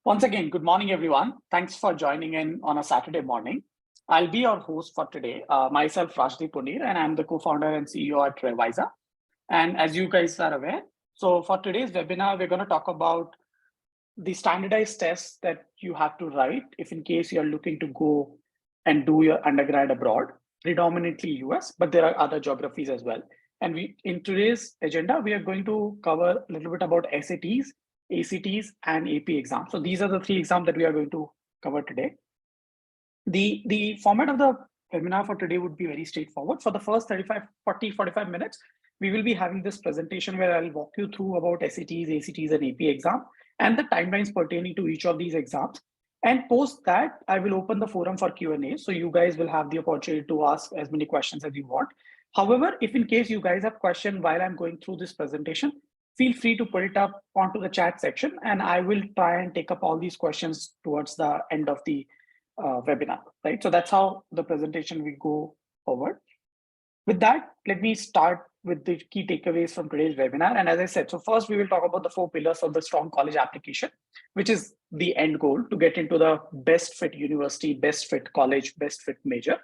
Once again, good morning, everyone. Thanks for joining in on a Saturday morning. I'll be your host for today, myself, Rajdeep Punir, and I'm the co-founder and CEO at ReWiser. And as you guys are aware, so for today's webinar, we're going to talk about the standardized tests that you have to write if in case you're looking to go and do your undergrad abroad, predominantly US, but there are other geographies as well. And in today's agenda, we are going to cover a little bit about SATs, ACTs, and AP exams. So these are the three exams that we are going to cover today. The format of the webinar for today would be very straightforward. For the first 45 minutes, we will be having this presentation where I'll walk you through about SATs, ACTs, and AP exam and the timelines pertaining to each of these exams. And post that, I will open the forum for Q&A. So you guys will have the opportunity to ask as many questions as you want. However, if in case you guys have questions while I'm going through this presentation, feel free to put it up onto the chat section and I will try and take up all these questions towards the end of the webinar, right? So that's how the presentation will go forward. With that, let me start with the key takeaways from today's webinar. And as I said, so first we will talk about the 4 pillars of the strong college application, which is the end goal to get into the best fit university, best fit college, best fit major.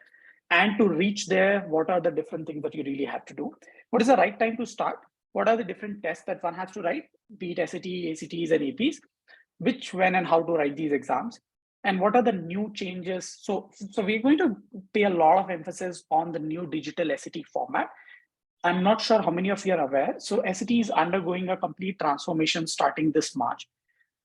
And to reach there, what are the different things that you really have to do? What is the right time to start? What are the different tests that one has to write, be it SAT, ACTs, and APs? Which, when, and how to write these exams? And what are the new changes? So we're going to pay a lot of emphasis on the new digital SAT format. I'm not sure how many of you are aware. So SAT is undergoing a complete transformation starting this March.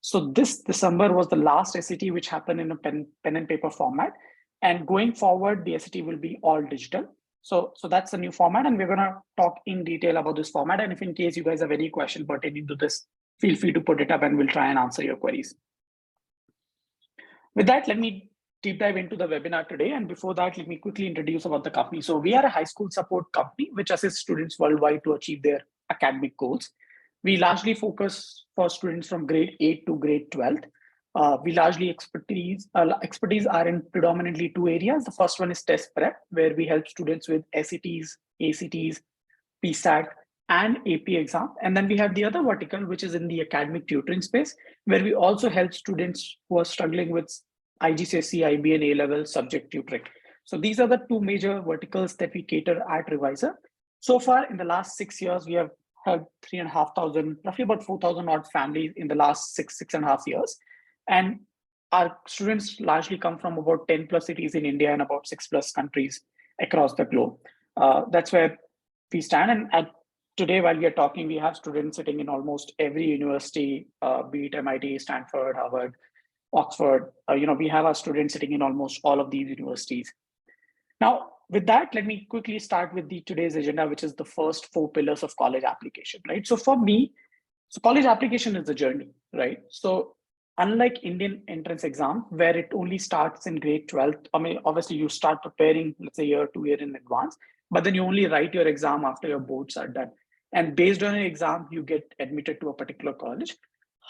So this December was the last SAT which happened in a pen and paper format. And going forward, the SAT will be all digital. So that's the new format. And we're going to talk in detail about this format. And if in case you guys have any question pertaining to this, feel free to put it up and we'll try and answer your queries. With that, let me deep dive into the webinar today. And before that, let me quickly introduce about the company. So we are a high school support company, which assists students worldwide to achieve their academic goals. We largely focus for students from grade 8 to grade 12. We largely expertise are in predominantly 2 areas. The first one is test prep, where we help students with SATs, ACTs, PSAT, and AP exam. And then we have the other vertical, which is in the academic tutoring space, where we also help students who are struggling with ICSE, IB, and A-level subject tutoring. So these are the 2 major verticals that we cater at ReWiser. So far, in the last 6 years, we have helped 3,500, roughly about 4,000 odd families in the last 6.5 years. And our students largely come from about 10 plus cities in India and about 6 plus countries across the globe. That's where we stand. And today, while we are talking, we have students sitting in almost every university, be it MIT, Stanford, Harvard, Oxford. We have our students sitting in almost all of these universities. Now, with that, let me quickly start with today's agenda, which is the first 4 pillars of college application, right? So for me, college application is a journey, right? So unlike Indian entrance exam, where it only starts in grade 12, I mean, obviously you start preparing, let's say, 2 years in advance, but then you only write your exam after your boards are done. And based on your exam, you get admitted to a particular college.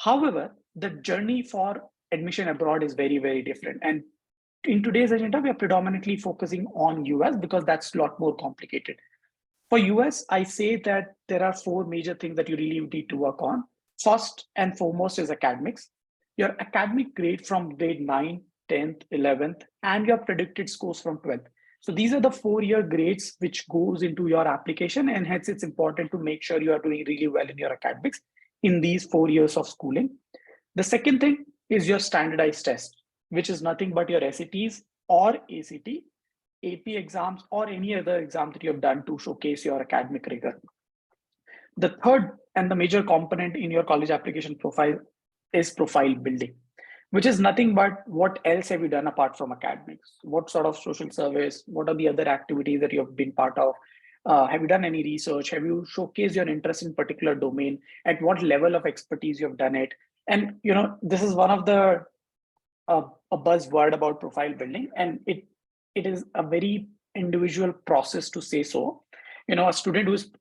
However, the journey for admission abroad is very, very different. And in today's agenda, we are predominantly focusing on US because that's a lot more complicated. For US, I say that there are 4 major things that you really need to work on. First and foremost is academics. Your academic grade from grade 9, 10th, 11th, and your predicted scores from 12th. So these are the 4-year grades which goes into your application, and hence it's important to make sure you are doing really well in your academics in these 4 years of schooling. The second thing is your standardized test, which is nothing but your SATs or ACT, AP exams, or any other exam that you have done to showcase your academic rigor. The third and the major component in your college application profile is profile building, which is nothing but what else have you done apart from academics? What sort of social service? What are the other activities that you have been part of? Have you done any research? Have you showcased your interest in particular domain? At what level of expertise you have done it? And this is one of the a buzzword about profile building, and it is a very individual process to say so. A student who is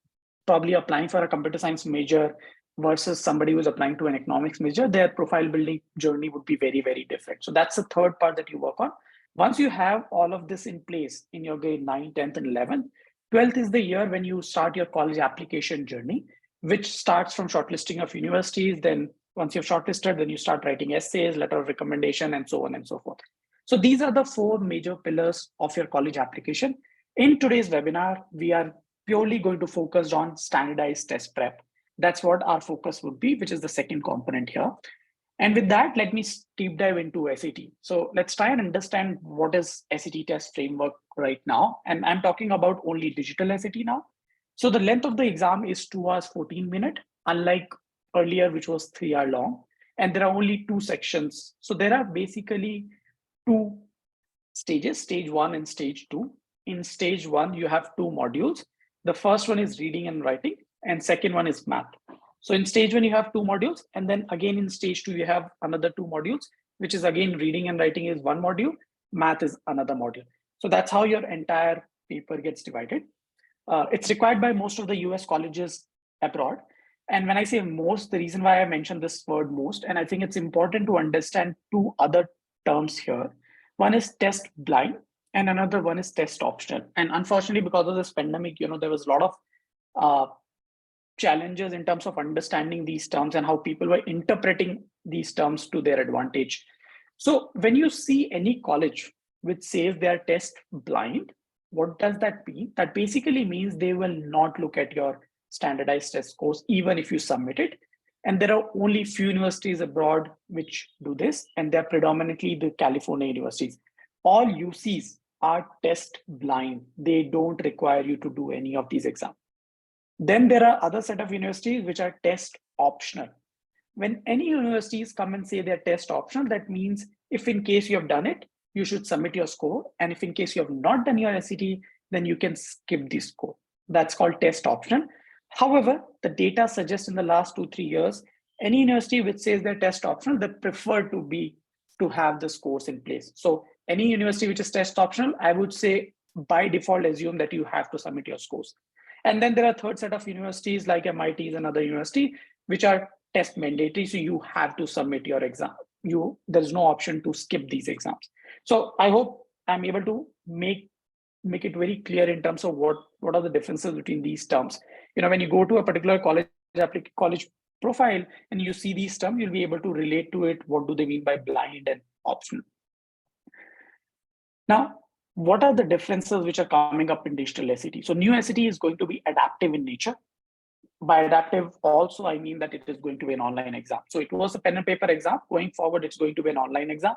probably applying for a computer science major versus somebody who's applying to an economics major, their profile building journey would be very, very different. So that's the third part that you work on. Once you have all of this in place in your grade 9, 10th, and 11th, 12th is the year when you start your college application journey, which starts from shortlisting of universities, then Once you've shortlisted, then you start writing essays, letter of recommendation, and so on and so forth. So these are the 4 major pillars of your college application. In today's webinar, we are purely going to focus on standardized test prep. That's what our focus would be, which is the second component here. And with that, let me deep dive into SAT. So let's try and understand what is SAT test framework right now. And I'm talking about only digital SAT now. So the length of the exam is 2 hours, 14 minutes, unlike earlier, which was 3 hours long. And there are only 2 sections. So there are basically 2 stages, stage 1 and stage 2. In stage 1, you have 2 modules. The first one is reading and writing, and second one is math. So in stage 1, you have 2 modules, and then again in stage 2, you have another 2 modules, which is again reading and writing is one module, math is another module. So that's how your entire paper gets divided. It's required by most of the US colleges abroad. And when I say most, the reason why I mentioned this word most, and I think it's important to understand 2 other terms here. One is test blind, and another one is test optional. And unfortunately, because of this pandemic, there was a lot of challenges in terms of understanding these terms and how people were interpreting these terms to their advantage. So when you see any college which says they are test blind, what does that mean? That basically means they will not look at your standardized test scores, even if you submit it. And there are only few universities abroad which do this, and they're predominantly the California universities. All UCs are test blind. They don't require you to do any of these exams. Then there are other set of universities which are test optional. When any universities come and say they're test optional, that means if in case you have done it, you should submit your score. And if in case you have not done your SAT, then you can skip the score. That's called test optional. However, the data suggests in the last 2-3 years, any university which says they're test optional, they prefer to have the scores in place. So any university which is test optional, I would say by default assume that you have to submit your scores. And then there are third set of universities like MIT and other university, which are test mandatory. So you have to submit your exam. There's no option to skip these exams. So I hope I'm able to make it very clear in terms of what are the differences between these terms. When you go to a particular college profile and you see these terms, you'll be able to relate to it. What do they mean by blind and optional? Now, what are the differences which are coming up in digital SAT? So new SAT is going to be adaptive in nature. By adaptive also, I mean that it is going to be an online exam. So it was a pen and paper exam. Going forward, it's going to be an online exam.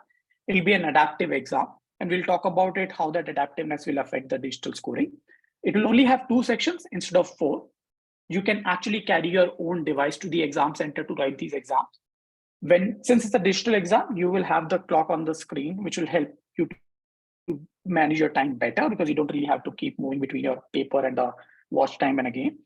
It'll be an adaptive exam. And we'll talk about it, how that adaptiveness will affect the digital scoring. It will only have 2 sections instead of 4. You can actually carry your own device to the exam center to write these exams. Since it's a digital exam, you will have the clock on the screen, which will help you to manage your time better because you don't really have to keep moving between your paper and the watch time and again.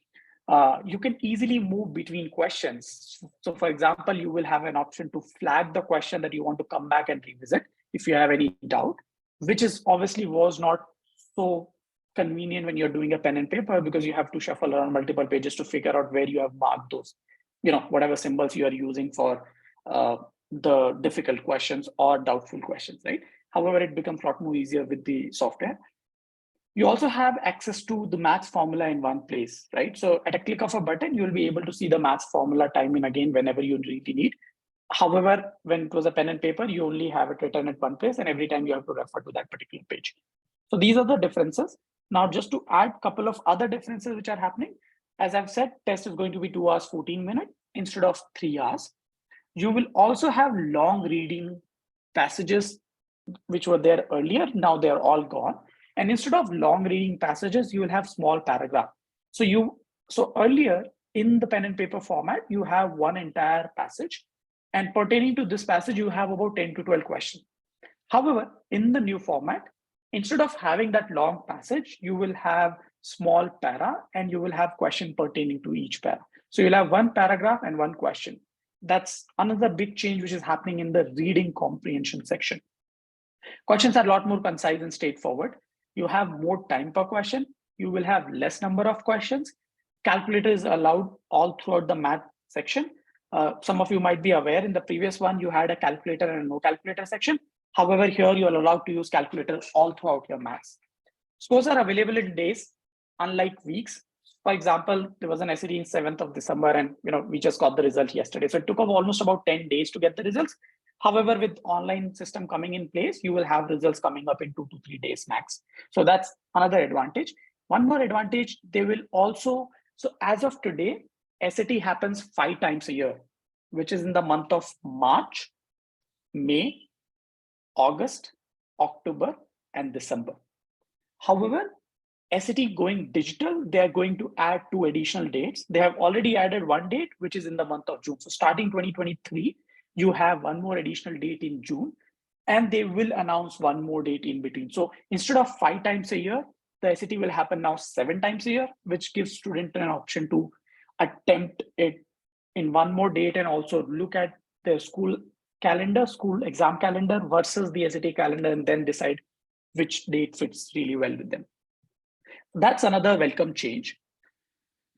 You can easily move between questions. So for example, you will have an option to flag the question that you want to come back and revisit if you have any doubt, which is obviously was not so convenient when you're doing a pen and paper because you have to shuffle around multiple pages to figure out where you have marked those, whatever symbols you are using for the difficult questions or doubtful questions, right? However, it becomes a lot more easier with the software. You also have access to the maths formula in one place, right? So at a click of a button, you'll be able to see the maths formula time and again whenever you really need. However, when it was a pen and paper, you only have it written at one place and every time you have to refer to that particular page. So these are the differences. Now, just to add a couple of other differences which are happening, as I've said, test is going to be 2 hours, 14 minutes instead of 3 hours. You will also have long reading passages which were there earlier. Now they're all gone. And instead of long reading passages, you will have small paragraph. So earlier in the pen and paper format, you have one entire passage. And pertaining to this passage, you have about 10 to 12 questions. However, in the new format, instead of having that long passage, you will have small para and you will have question pertaining to each para. So you'll have one paragraph and one question. That's another big change which is happening in the reading comprehension section. Questions are a lot more concise and straightforward. You have more time per question. You will have less number of questions. Calculator is allowed all throughout the math section. Some of you might be aware in the previous one, you had a calculator and a no calculator section. However, here you are allowed to use calculator all throughout your maths. Scores are available in days, unlike weeks. for example, there was an SAT in 7th of December and we just got the result yesterday. So it took almost about 10 days to get the results. However, with online system coming in place, you will have results coming up in 2 to 3 days max. So that's another advantage. One more advantage, they will also, so as of today, SAT happens 5 times a year, which is in the month of March, May, August, October, and December. However, SAT going digital, they are going to add 2 additional dates. They have already added 1 date, which is in the month of June. So starting 2023, you have 1 more additional date in June, and they will announce 1 more date in between. So instead of 5 times a year, the SAT will happen now 7 times a year, which gives students an option to attempt it in 1 more date and also look at their school calendar, school exam calendar versus the SAT calendar, and then decide which date fits really well with them. That's another welcome change.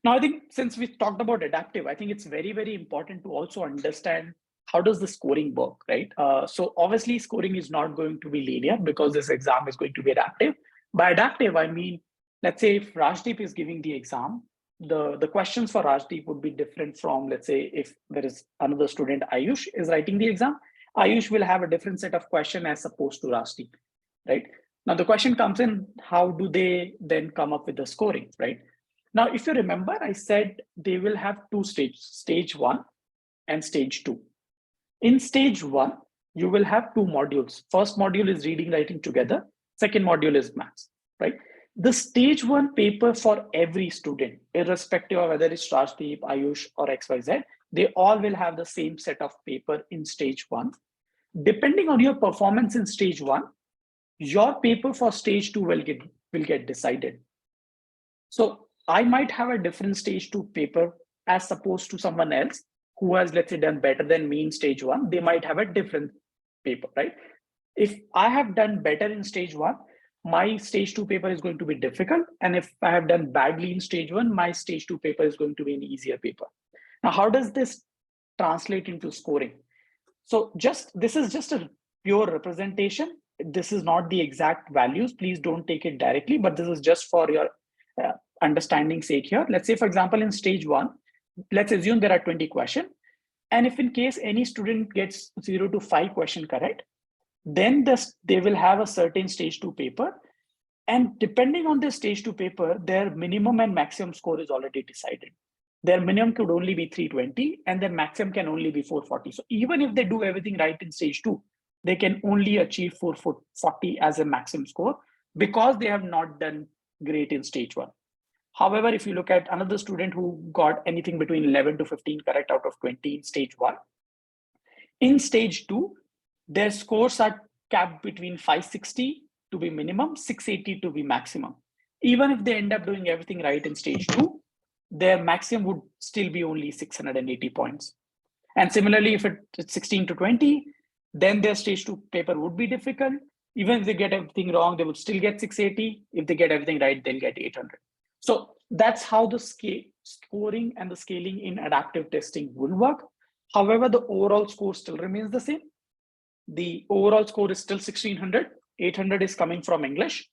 Now, I think since we talked about adaptive, I think it's very, very important to also understand how does the scoring work, right? So obviously scoring is not going to be linear because this exam is going to be adaptive. By adaptive, I mean, let's say if Rajdeep is giving the exam, the questions for Rajdeep would be different from, let's say, if there is another student, Ayush, is writing the exam, Ayush will have a different set of questions as opposed to Rajdeep, right? Now the question comes in, how do they then come up with the scoring, right? Now, if you remember, I said they will have 2 stages, stage 1 and stage 2. In stage 1, you will have 2 modules. First module is reading, writing together. Second module is maths, right? The stage 1 paper for every student, irrespective of whether it's Rajdeep, Ayush, or XYZ, they all will have the same set of paper in stage 1. Depending on your performance in stage 1, your paper for stage 2 will get decided. So I might have a different stage 2 paper as opposed to someone else who has, let's say, done better than me in stage 1. They might have a different paper, right? If I have done better in stage 1, my stage 2 paper is going to be difficult. And if I have done badly in stage 1, my stage 2 paper is going to be an easier paper. Now, how does this translate into scoring? So this is just a pure representation. This is not the exact values. Please don't take it directly, but this is just for your understanding sake here. Let's say, for example, in stage 1, let's assume there are 20 questions. And if in case any student gets 0 to 5 question correct, then they will have a certain stage 2 paper. And depending on the stage 2 paper, their minimum and maximum score is already decided. Their minimum could only be 320 and their maximum can only be 440. So even if they do everything right in stage 2, they can only achieve 440 as a maximum score because they have not done great in stage 1. However, if you look at another student who got anything between 11 to 15 correct out of 20 in stage 1, in stage 2, their scores are capped between 560 to be minimum, 680 to be maximum. Even if they end up doing everything right in stage 2, their maximum would still be only 680 points. And similarly, if it's 16 to 20, then their stage 2 paper would be difficult. Even if they get everything wrong, they would still get 680. If they get everything right, they'll get 800. So that's how the scoring and the scaling in adaptive testing will work. However, the overall score still remains the same. The overall score is still 1600. 800 is coming from English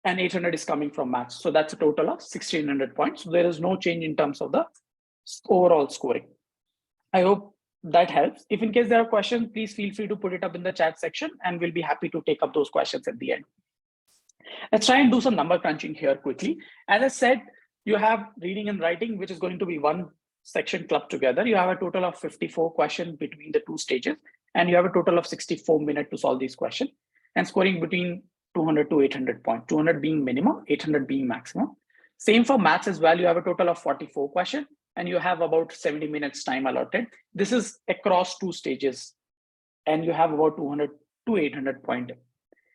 and 800 is coming from maths. So that's a total of 1600 points. So there is no change in terms of the overall scoring. I hope that helps. If in case there are questions, please feel free to put it up in the chat section and we'll be happy to take up those questions at the end. Let's try and do some number crunching here quickly. As I said, you have reading and writing, which is going to be one section clubbed together. You have a total of 54 questions between the 2 stages, and you have a total of 64 minutes to solve these questions, and scoring between 200 to 800 points, 200 being minimum, 800 being maximum. Same for maths as well. You have a total of 44 questions, and you have about 70 minutes time allotted. This is across 2 stages, and you have about 200 to 800 points.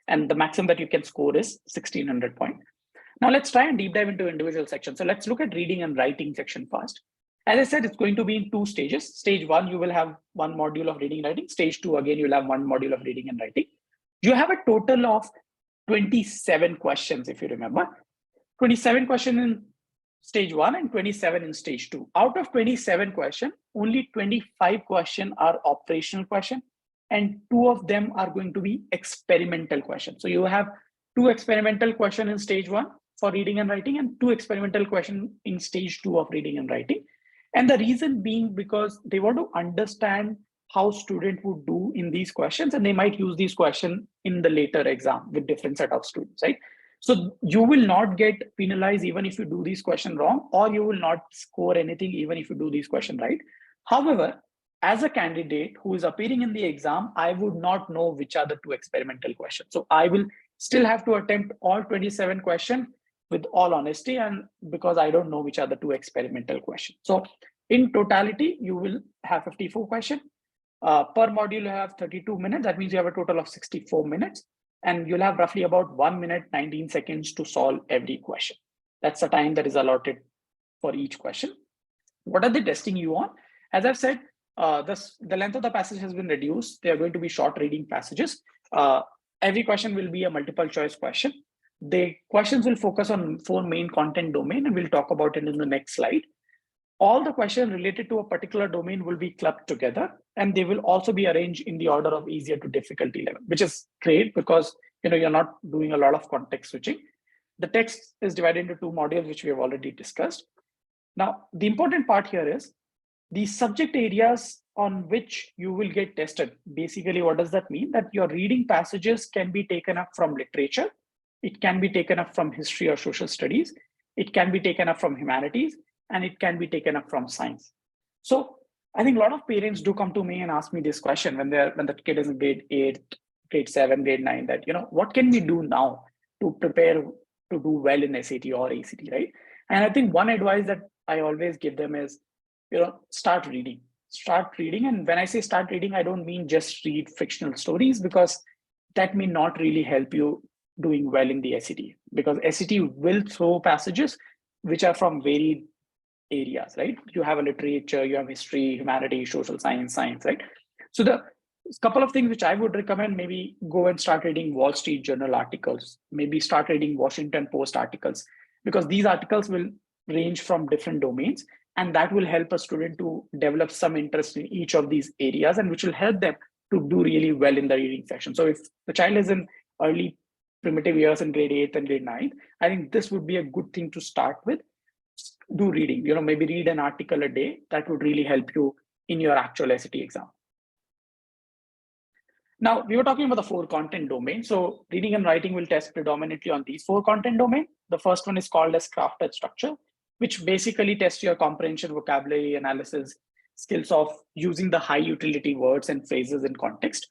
And the maximum that you can score is 1600 points. Now let's try and deep dive into individual sections. So let's look at reading and writing section first. As I said, it's going to be in 2 stages. Stage 1, you will have 1 module of reading and writing. Stage 2, again, you'll have 1 module of reading and writing. You have a total of 27 questions, if you remember. 27 questions in stage 1 and 27 in stage 2. Out of 27 questions, only 25 questions are operational questions, and 2 of them are going to be experimental questions. So you have 2 experimental questions in stage 1, for reading and writing and 2 experimental questions in stage 2 of reading and writing. And the reason being because they want to understand how student would do in these questions, and they might use these questions in the later exam with different set of students, right? So you will not get penalized even if you do these questions wrong, or you will not score anything even if you do these questions right. However, as a candidate who is appearing in the exam, I would not know which are the 2 experimental questions. So I will still have to attempt all 27 questions with all honesty, and because I don't know which are the 2 experimental questions. So in totality, you will have 54 questions. Per module, you have 32 minutes. That means you have a total of 64 minutes. And you'll have roughly about 1 minute, 19 seconds to solve every question. That's the time that is allotted for each question. What are they testing you on? As I've said, the length of the passage has been reduced. They are going to be short reading passages. Every question will be a multiple choice question. The questions will focus on 4 main content domain, and we'll talk about it in the next slide. All the questions related to a particular domain will be clubbed together, and they will also be arranged in the order of easier to difficulty level, which is great because you're not doing a lot of context switching. The text is divided into 2 modules, which we have already discussed. Now, the important part here is the subject areas on which you will get tested. Basically, what does that mean? That your reading passages can be taken up from literature. It can be taken up from history or social studies. It can be taken up from humanities, and it can be taken up from science. So I think a lot of parents do come to me and ask me this question when the kid is in grade 8, grade 7, grade 9, that, what can we do now to prepare to do well in SAT or ACT, right? And I think one advice that I always give them is, start reading. Start reading. And when I say start reading, I don't mean just read fictional stories, because that may not really help you doing well in the SAT, because SAT will throw passages which are from varied areas, right? You have a literature, you have history, humanities, social science, right? So the couple of things which I would recommend, maybe go and start reading Wall Street Journal articles, maybe start reading Washington Post articles, because these articles will range from different domains, and that will help a student to develop some interest in each of these areas, and which will help them to do really well in the reading section. So if the child is in early primitive years in grade 8 and grade 9, I think this would be a good thing to start with. Do reading, maybe read an article a day. That would really help you in your actual SAT exam. Now, we were talking about the 4 content domains. So reading and writing will test predominantly on these 4 content domains. The first one is called as crafted structure, which basically tests your comprehension, vocabulary, analysis, skills of using the high utility words and phrases in context.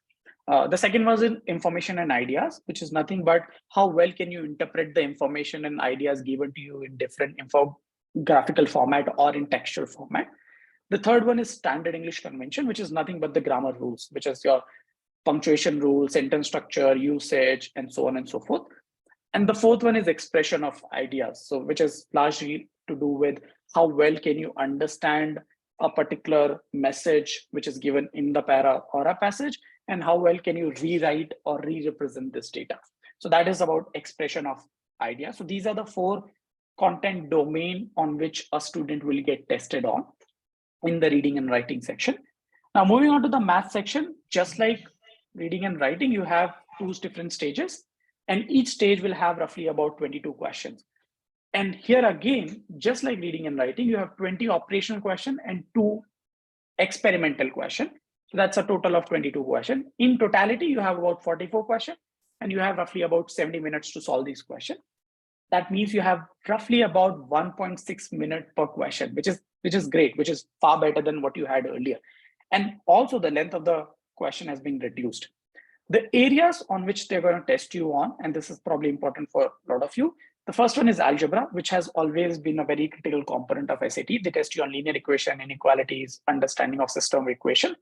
The second was in information and ideas, which is nothing but how well can you interpret the information and ideas given to you in different graphical format or in textual format. The third one is standard English convention, which is nothing but the grammar rules, which is your punctuation rules, sentence structure, usage, and so on and so forth. And the fourth one is expression of ideas, so which is largely to do with how well can you understand a particular message which is given in the para or a passage, and how well can you rewrite or re-represent this data. So that is about expression of ideas. So these are the 4 content domain on which a student will get tested on in the reading and writing section. Now, moving on to the math section, just like reading and writing, you have 2 different stages, and each stage will have roughly about 22 questions. And here again, just like reading and writing, you have 20 operational questions and 2 experimental questions. So that's a total of 22 questions. In totality, you have about 44 questions, and you have roughly about 70 minutes to solve these questions. That means you have roughly about 1.6 minutes per question, which is great, which is far better than what you had earlier. And also the length of the question has been reduced. The areas on which they're going to test you on, and this is probably important for a lot of you, the first one is algebra, which has always been a very critical component of SAT. They test you on linear equation, inequalities, understanding of system of equation.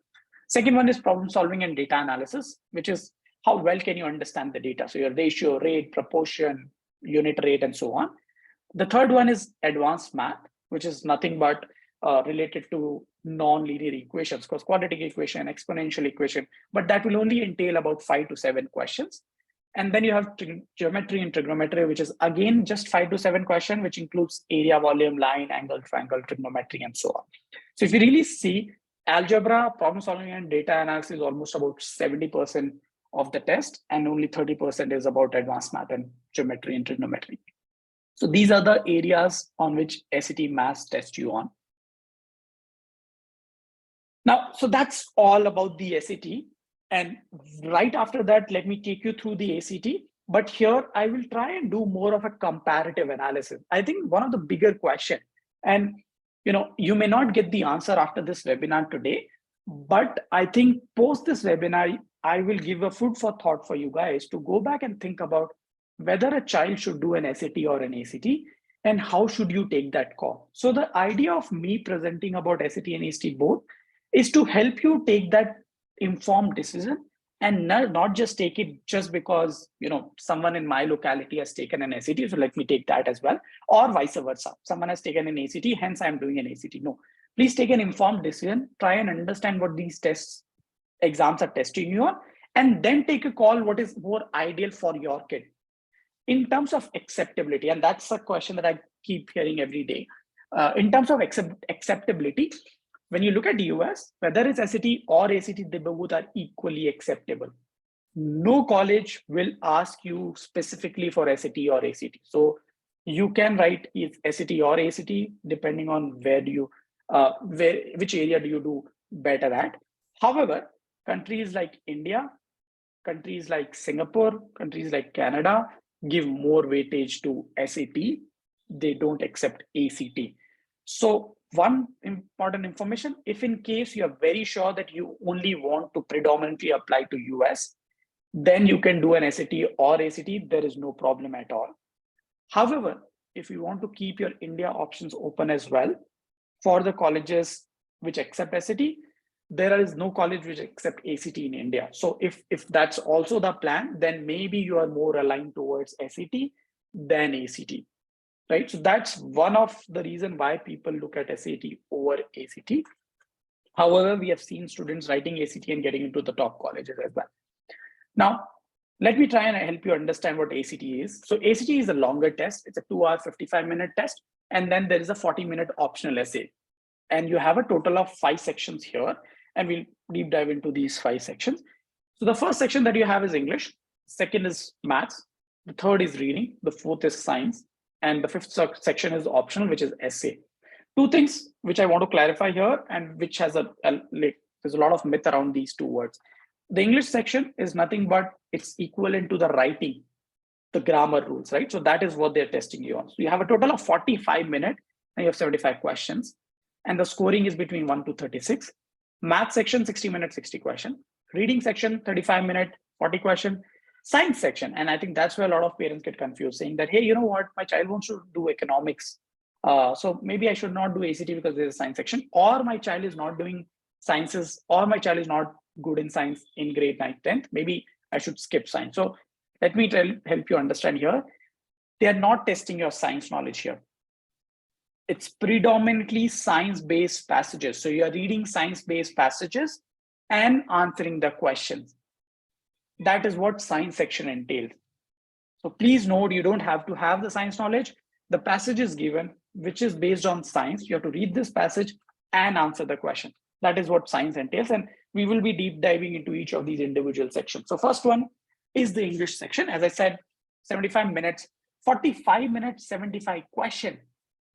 Second one is problem solving and data analysis, which is how well can you understand the data. So your ratio, rate, proportion, unit rate, and so on. The third one is advanced math, which is nothing but related to non-linear equations, because quadratic equation, exponential equation, but that will only entail about 5 to 7 questions. And then you have geometry and trigonometry, which is again just 5 to 7 questions, which includes area, volume, line, angle, triangle, trigonometry, and so on. So if you really see, algebra, problem solving, and data analysis is almost about 70% of the test, and only 30% is about advanced math and geometry and trigonometry. So these are the areas on which SAT Maths tests you on. Now, so that's all about the SAT. And right after that, let me take you through the ACT. But here I will try and do more of a comparative analysis. I think one of the bigger question, and you may not get the answer after this webinar today, but I think post this webinar, I will give a food for thought for you guys to go back and think about whether a child should do an SAT or an ACT, and how should you take that call. So the idea of me presenting about SAT and ACT both is to help you take that informed decision, and not just take it just because someone in my locality has taken an SAT, so let me take that as well, or vice versa. Someone has taken an ACT, hence I'm doing an ACT. No, please take an informed decision, try and understand what these exams are testing you on, and then take a call what is more ideal for your kid in terms of acceptability. And that's a question that I keep hearing every day. In terms of acceptability, when you look at the US, whether it's SAT or ACT, they both are equally acceptable. No college will ask you specifically for SAT or ACT. So you can write SAT or ACT depending on which area do you do better at. However, countries like India, countries like Singapore, countries like Canada give more weightage to SAT. They don't accept ACT. So one important information, if in case you are very sure that you only want to predominantly apply to US, then you can do an SAT or ACT. There is no problem at all. However, if you want to keep your India options open as well for the colleges which accept SAT, there is no college which accept ACT in India. So if that's also the plan, then maybe you are more aligned towards SAT than ACT. Right, so that's one of the reason why people look at SAT over ACT. However, we have seen students writing ACT and getting into the top colleges as well. Now, let me try and help you understand what ACT is. So ACT is a longer test. It's a 2-hour, 55-minute test. And then there is a 40-minute optional essay. And you have a total of 5 sections here. And we'll deep dive into these 5 sections. So the first section that you have is English. Second is maths. The third is reading. The fourth is science. And the 5th section is optional, which is essay. 2 things which I want to clarify here, and which has there's a lot of myth around these 2 words. The English section is nothing but it's equivalent to the writing, the grammar rules, right? So that is what they're testing you on. So you have a total of 45 minutes and you have 75 questions. And the scoring is between 1 to 36. Math section, 60 minutes, 60 questions. Reading section, 35 minutes, 40 questions. Science section, and I think that's where a lot of parents get confused, saying that, hey, you know what, my child wants to do economics. So maybe I should not do ACT because there's a science section, or my child is not doing sciences, or my child is not good in science in grade 9th, 10th. Maybe I should skip science. So let me help you understand here. They are not testing your science knowledge here. It's predominantly science-based passages. So you're reading science-based passages and answering the questions. That is what science section entails. So please note, you don't have to have the science knowledge. The passage is given, which is based on science. You have to read this passage and answer the question. That is what science entails. And we will be deep diving into each of these individual sections. So first one is the English section. As I said, 75 minutes, 45 minutes, 75 questions.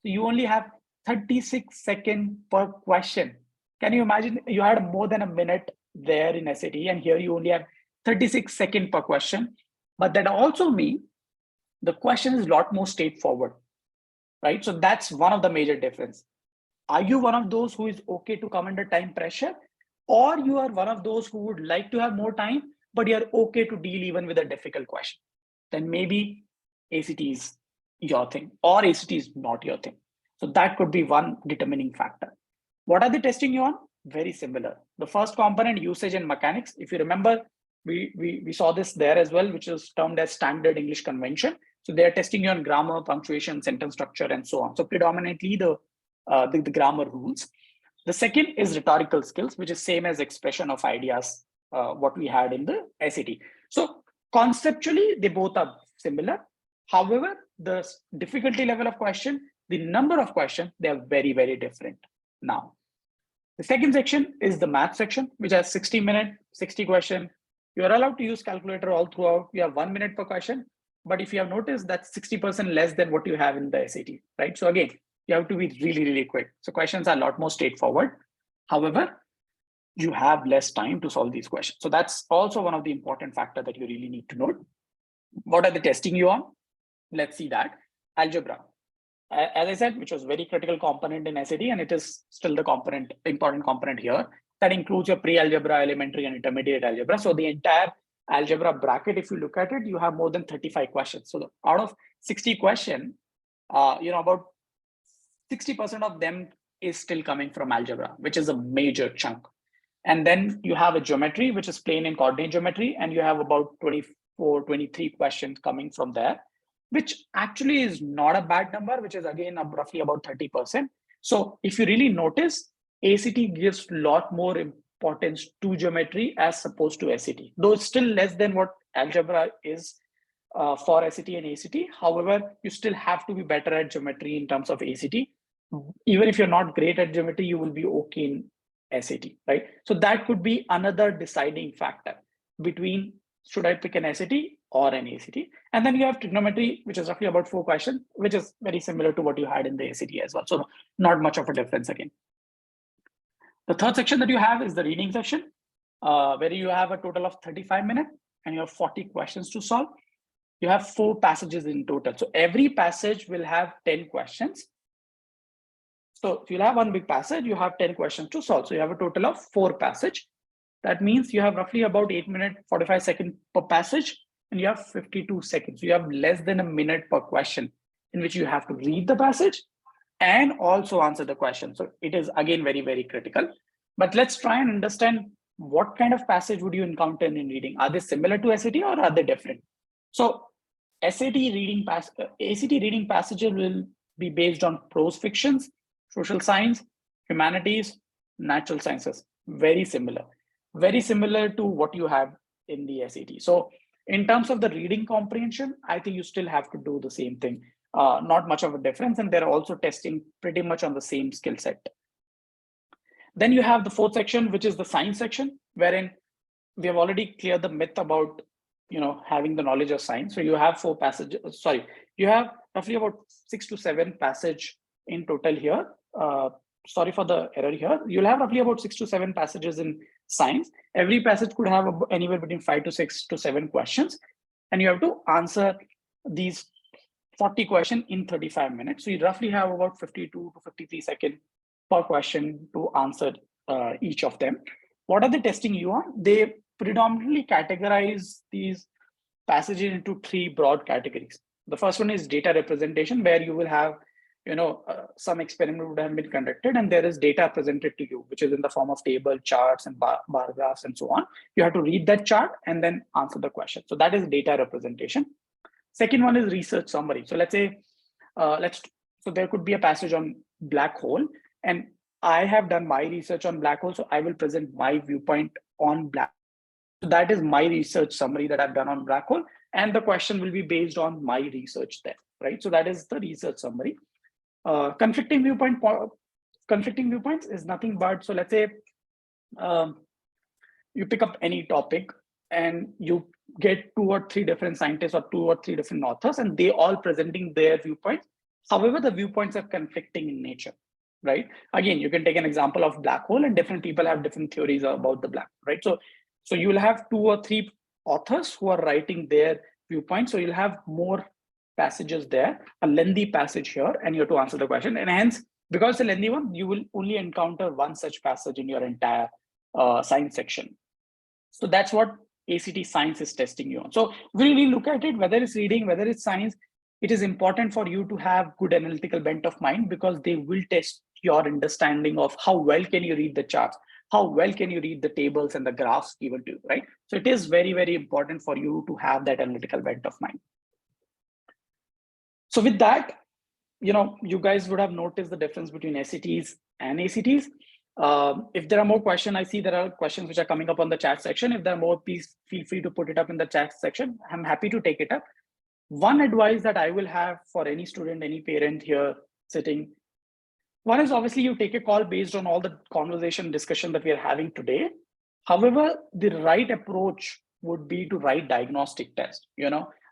So you only have 36 seconds per question. Can you imagine? You had more than a minute there in SAT, and here you only have 36 seconds per question. But that also means the question is a lot more straightforward, right? So that's one of the major difference. Are you one of those who is okay to come under time pressure, or you are one of those who would like to have more time, but you're okay to deal even with a difficult question? Then maybe ACT is your thing, or ACT is not your thing. So that could be one determining factor. What are they testing you on? Very similar. The first component, usage and mechanics. If you remember, we saw this there as well, which is termed as standard English convention. So they are testing you on grammar, punctuation, sentence structure, and so on. So predominantly the grammar rules. The second is rhetorical skills, which is same as expression of ideas, what we had in the SAT. So conceptually, they both are similar. However, the difficulty level of question, the number of questions, they are very, very different now. The second section is the math section, which has 60 minutes, 60 questions. You are allowed to use calculator all throughout. You have 1 minute per question. but if you have noticed, that's 60% less than what you have in the SAT, right? So again, you have to be really, really quick. So questions are a lot more straightforward. However, you have less time to solve these questions. So that's also one of the important factors that you really need to note. What are they testing you on? Let's see that. Algebra. As I said, which was very critical component in SAT, and it is still the important component here. That includes your pre-algebra, elementary, and intermediate algebra. So the entire algebra bracket, if you look at it, you have more than 35 questions. So out of 60 questions, about 60% of them is still coming from algebra, which is a major chunk. And then you have a geometry, which is plane and coordinate geometry, and you have about 24, 23 questions coming from there, which actually is not a bad number, which is again roughly about 30%. So if you really notice, ACT gives a lot more importance to geometry as opposed to SAT, though it's still less than what algebra is for SAT and ACT. However, you still have to be better at geometry in terms of ACT. Even if you're not great at geometry, you will be okay in SAT, right? So that could be another deciding factor between should I pick an SAT or an ACT. And then you have trigonometry, which is roughly about 4 questions, which is very similar to what you had in the SAT as well. So not much of a difference again. The third section that you have is the reading section, where you have a total of 35 minutes and you have 40 questions to solve. You have 4 passages in total. So every passage will have 10 questions. So if you'll have one big passage, you have 10 questions to solve. So you have a total of 4 passages. That means you have roughly about 8 minutes, 45 seconds per passage, and you have 52 seconds. So you have less than a minute per question in which you have to read the passage and also answer the question. So it is again very, very critical. But let's try and understand what kind of passage would you encounter in reading. Are they similar to SAT or are they different? So ACT reading passages will be based on prose fictions, social science, humanities, natural sciences. Very similar to what you have in the SAT. So in terms of the reading comprehension, I think you still have to do the same thing. Not much of a difference, and they're also testing pretty much on the same skill set. Then you have the 4th section, which is the science section, wherein we have already cleared the myth about having the knowledge of science. So you have 4 passages. Sorry, you have roughly about 6 to 7 passage in total here. Sorry for the error here. You'll have roughly about 6 to 7 passages in science. Every passage could have anywhere between 5 to 6 to 7 questions, and you have to answer these 40 questions in 35 minutes. So you roughly have about 52 to 53 seconds per question to answer each of them. What are they testing you on? They predominantly categorize these passages into 3 broad categories. The first one is data representation, where you will have some experiment would have been conducted and there is data presented to you, which is in the form of table, charts, and bar graphs and so on. You have to read that chart and then answer the question. So that is data representation. Second one is research summary. So let's say, so there could be a passage on black hole, and I have done my research on black hole, so I will present my viewpoint on black hole. So that is my research summary that I've done on black hole, and the question will be based on my research there, right? So that is the research summary. Conflicting viewpoints is nothing but, so let's say you pick up any topic and you get 2 or 3 different scientists or 2 or 3 different authors, and they all presenting their viewpoints. However, the viewpoints are conflicting in nature, right? Again, you can take an example of black hole, and different people have different theories about the black hole, right? So you will have 2 or 3 authors who are writing their viewpoints. So you'll have more passages there, a lengthy passage here, and you have to answer the question. And hence, because it's a lengthy one, you will only encounter one such passage in your entire science section. So that's what ACT science is testing you on. So really look at it, whether it's reading, whether it's science, it is important for you to have good analytical bent of mind, because they will test your understanding of how well can you read the charts, how well can you read the tables and the graphs given to you, right? So it is very, very important for you to have that analytical bent of mind. So with that, you guys would have noticed the difference between SATs and ACTs. If there are more questions, I see there are questions which are coming up on the chat section. If there are more, please feel free to put it up in the chat section. I'm happy to take it up. One advice that I will have for any student, any parent here sitting, one is obviously you take a call based on all the conversation, discussion that we are having today. However, the right approach would be to write diagnostic test.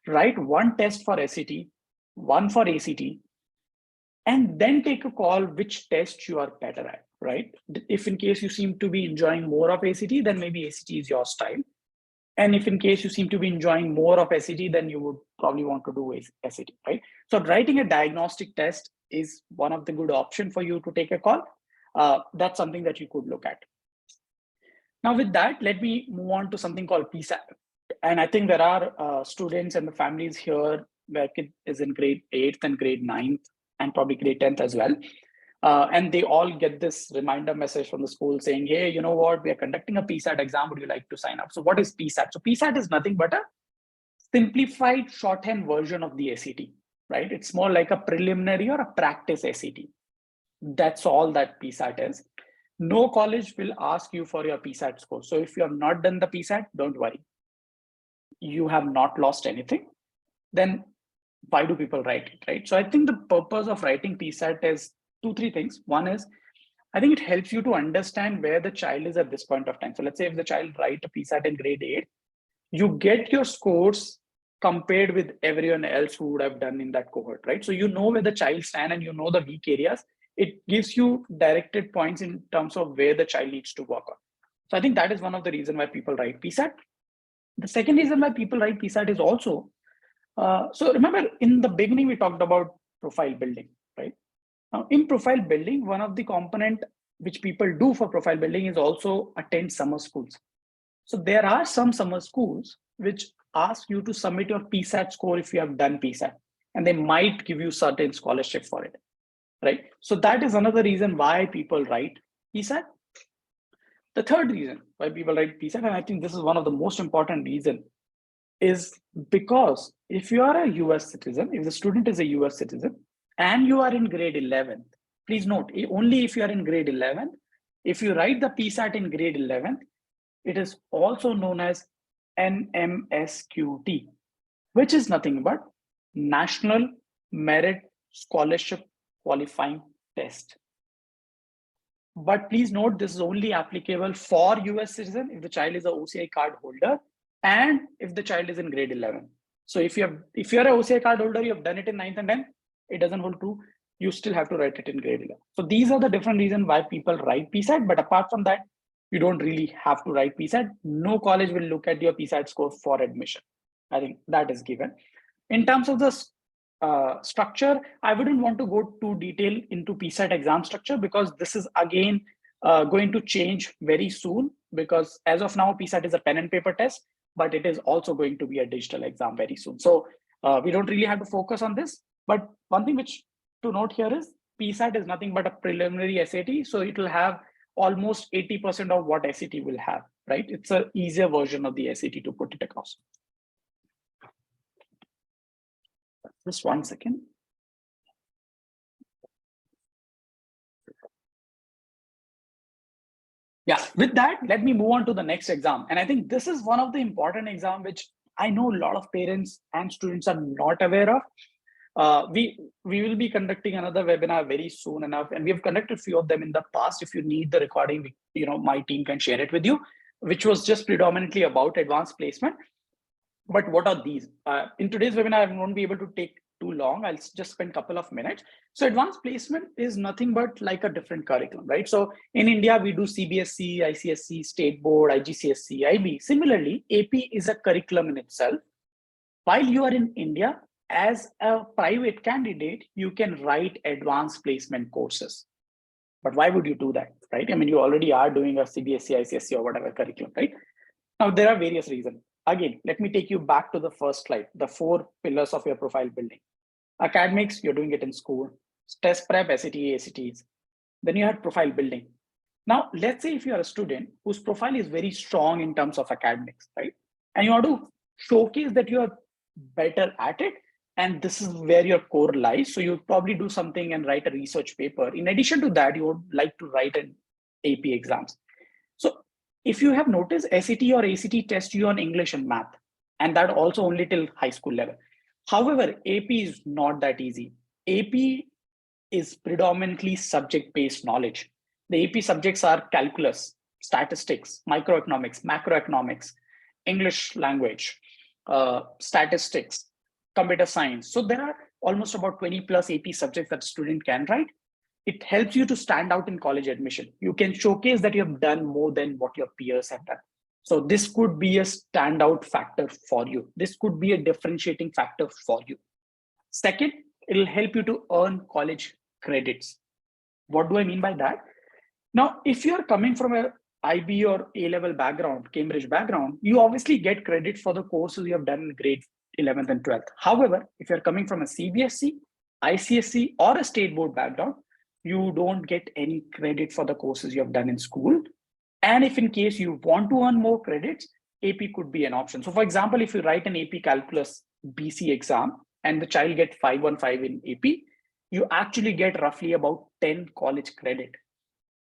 write one test for SAT, one for ACT, and then take a call which test you are better at, right? If in case you seem to be enjoying more of ACT, then maybe ACT is your style. And if in case you seem to be enjoying more of SAT, then you would probably want to do SAT, right? So writing a diagnostic test is one of the good option for you to take a call. That's something that you could look at. Now with that, let me move on to something called PSAT. And I think there are students and the families here where kid is in grade 8th and grade 9th and probably grade 10th as well. And they all get this reminder message from the school saying, hey, you know what, we are conducting a PSAT exam. Would you like to sign up? So what is PSAT? So PSAT is nothing but a simplified shorthand version of the SAT, right? It's more like a preliminary or a practice SAT. That's all that PSAT is. No college will ask you for your PSAT score. So if you have not done the PSAT, don't worry. You have not lost anything. Then why do people write it, right? So I think the purpose of writing PSAT is 2-3 things. One is, I think it helps you to understand where the child is at this point of time. So let's say if the child write a PSAT in grade 8, you get your scores compared with everyone else who would have done in that cohort, right? So you know where the child stand and you know the weak areas. It gives you directed points in terms of where the child needs to work on. So I think that is one of the reasons why people write PSAT. The second reason why people write PSAT is also, so remember in the beginning, we talked about profile building, right? Now in profile building, one of the component which people do for profile building is also attend summer schools. So there are some summer schools which ask you to submit your PSAT score if you have done PSAT, and they might give you certain scholarship for it, right? So that is another reason why people write PSAT. The third reason why people write PSAT, and I think this is one of the most important reason, is because if you are a US citizen, if the student is a US citizen and you are in grade 11, please note, only if you are in grade 11, if you write the PSAT in grade 11, it is also known as NMSQT, which is nothing but National Merit Scholarship Qualifying Test. But please note, this is only applicable for US citizen if the child is a OCI card holder and if the child is in grade 11. So if you're an OCI card holder, you have done it in 9th and 10th, it doesn't hold true. You still have to write it in grade 11. So these are the different reasons why people write PSAT. But apart from that, you don't really have to write PSAT. No college will look at your PSAT score for admission. I think that is given. In terms of the structure, I wouldn't want to go too detailed into PSAT exam structure because this is again going to change very soon, because as of now, PSAT is a pen and paper test, but it is also going to be a digital exam very soon. So we don't really have to focus on this. But one thing which to note here is PSAT is nothing but a preliminary SAT. So it will have almost 80% of what SAT will have, right? It's an easier version of the SAT to put it across. Just one second. Yeah, with that, let me move on to the next exam. And I think this is one of the important exam which I know a lot of parents and students are not aware of. We will be conducting another webinar very soon enough, and we have conducted a few of them in the past. If you need the recording, my team can share it with you, which was just predominantly about advanced placement. But what are these? In today's webinar, I won't be able to take too long. I'll just spend a couple of minutes. So advanced placement is nothing but like a different curriculum, right? So in India, we do CBSE, ICSE, State Board, IGCSE, IB. Similarly, AP is a curriculum in itself. While you are in India, as a private candidate, you can write advanced placement courses. But why would you do that, right? I mean, you already are doing a CBSE, ICSE or whatever curriculum, right? Now, there are various reasons. Again, let me take you back to the first slide, the 4 pillars of your profile building. Academics, you're doing it in school. Test prep, SAT, ACTs. Then you have profile building. Now, let's say if you're a student whose profile is very strong in terms of academics, right? And you want to showcase that you are better at it, and this is where your core lies. So you probably do something and write a research paper. In addition to that, you would like to write an AP exams. So if you have noticed, SAT or ACT test you on English and math, and that also only till high school level. However, AP is not that easy. AP is predominantly subject-based knowledge. The AP subjects are calculus, statistics, microeconomics, macroeconomics, English language, statistics, computer science. So there are almost about 20 plus AP subjects that a student can write. It helps you to stand out in college admission. You can showcase that you have done more than what your peers have done. So this could be a standout factor for you. This could be a differentiating factor for you. Second, it'll help you to earn college credits. What do I mean by that? Now, if you're coming from a IB or A-level background, Cambridge background, you obviously get credit for the courses you have done in grade 11th and 12th. However, if you're coming from a CBSE, ICSE, or a state board background, you don't get any credit for the courses you have done in school. And if in case you want to earn more credits, AP could be an option. So for example, if you write an AP Calculus BC exam and the child get 515 in AP, you actually get roughly about 10 college credit.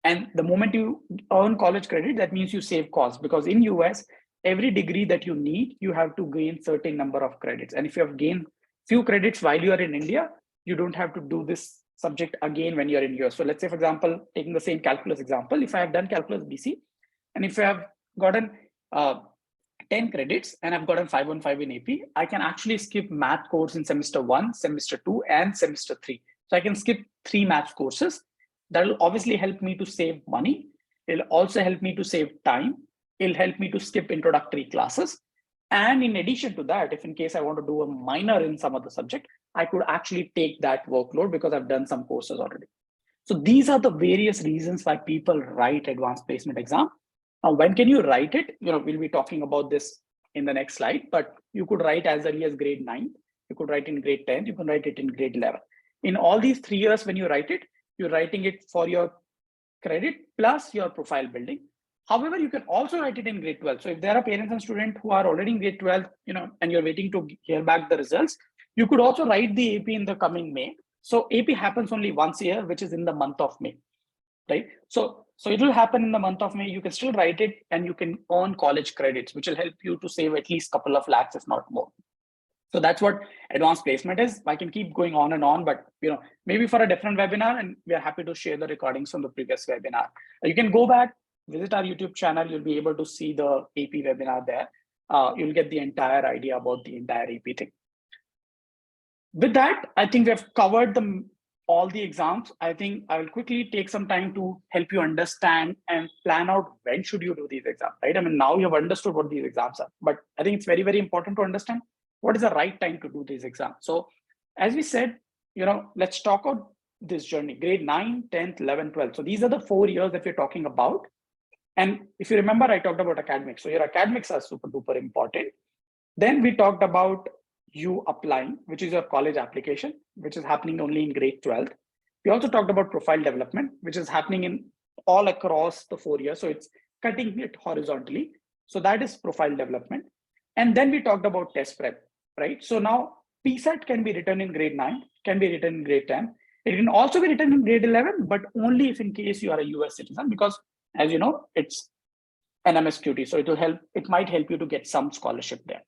And the moment you earn college credit, that means you save costs, because in US, every degree that you need, you have to gain certain number of credits. And if you have gained few credits while you are in India, you don't have to do this subject again when you're in US. So let's say, for example, taking the same calculus example, if I have done calculus BC, and if I have gotten 10 credits and I've gotten 515 in AP, I can actually skip math course in semester 1, semester 2, and semester 3. So I can skip 3 math courses. That will obviously help me to save money. It'll also help me to save time. It'll help me to skip introductory classes. And in addition to that, if in case I want to do a minor in some other subject, I could actually take that workload because I've done some courses already. So these are the various reasons why people write advanced placement exam. Now, when can you write it? We'll be talking about this in the next slide, but you could write as early as grade 9. You could write in grade 10. You can write it in grade 11. In all these 3 years, when you write it, you're writing it for your credit plus your profile building. However, you can also write it in grade 12. So if there are parents and students who are already in grade 12, and you're waiting to hear back the results, you could also write the AP in the coming May. So AP happens only once a year, which is in the month of May, right? So it will happen in the month of May. You can still write it and you can earn college credits, which will help you to save at least a couple of lakhs, if not more. So that's what advanced placement is. I can keep going on and on, but maybe for a different webinar, and we are happy to share the recordings from the previous webinar. You can go back, visit our YouTube channel. You'll be able to see the AP webinar there. You'll get the entire idea about the entire AP thing. With that, I think we have covered all the exams. I think I will quickly take some time to help you understand and plan out when should you do these exams, right? I mean, now you have understood what these exams are, but I think it's very, very important to understand what is the right time to do these exams. So as we said, let's talk about this journey, grade 9, 10th, 11th, 12th. So these are the 4 years that we're talking about. And if you remember, I talked about academics. So your academics are super duper important. Then we talked about you applying, which is your college application, which is happening only in grade 12th. We also talked about profile development, which is happening in all across the 4 years. So it's cutting it horizontally. So that is profile development. And then we talked about test prep, right? So now PSAT can be written in grade 9, can be written in grade 10. It can also be written in grade 11, but only if in case you are a US citizen, because as you know, it's an MSQT. So it might help you to get some scholarship there.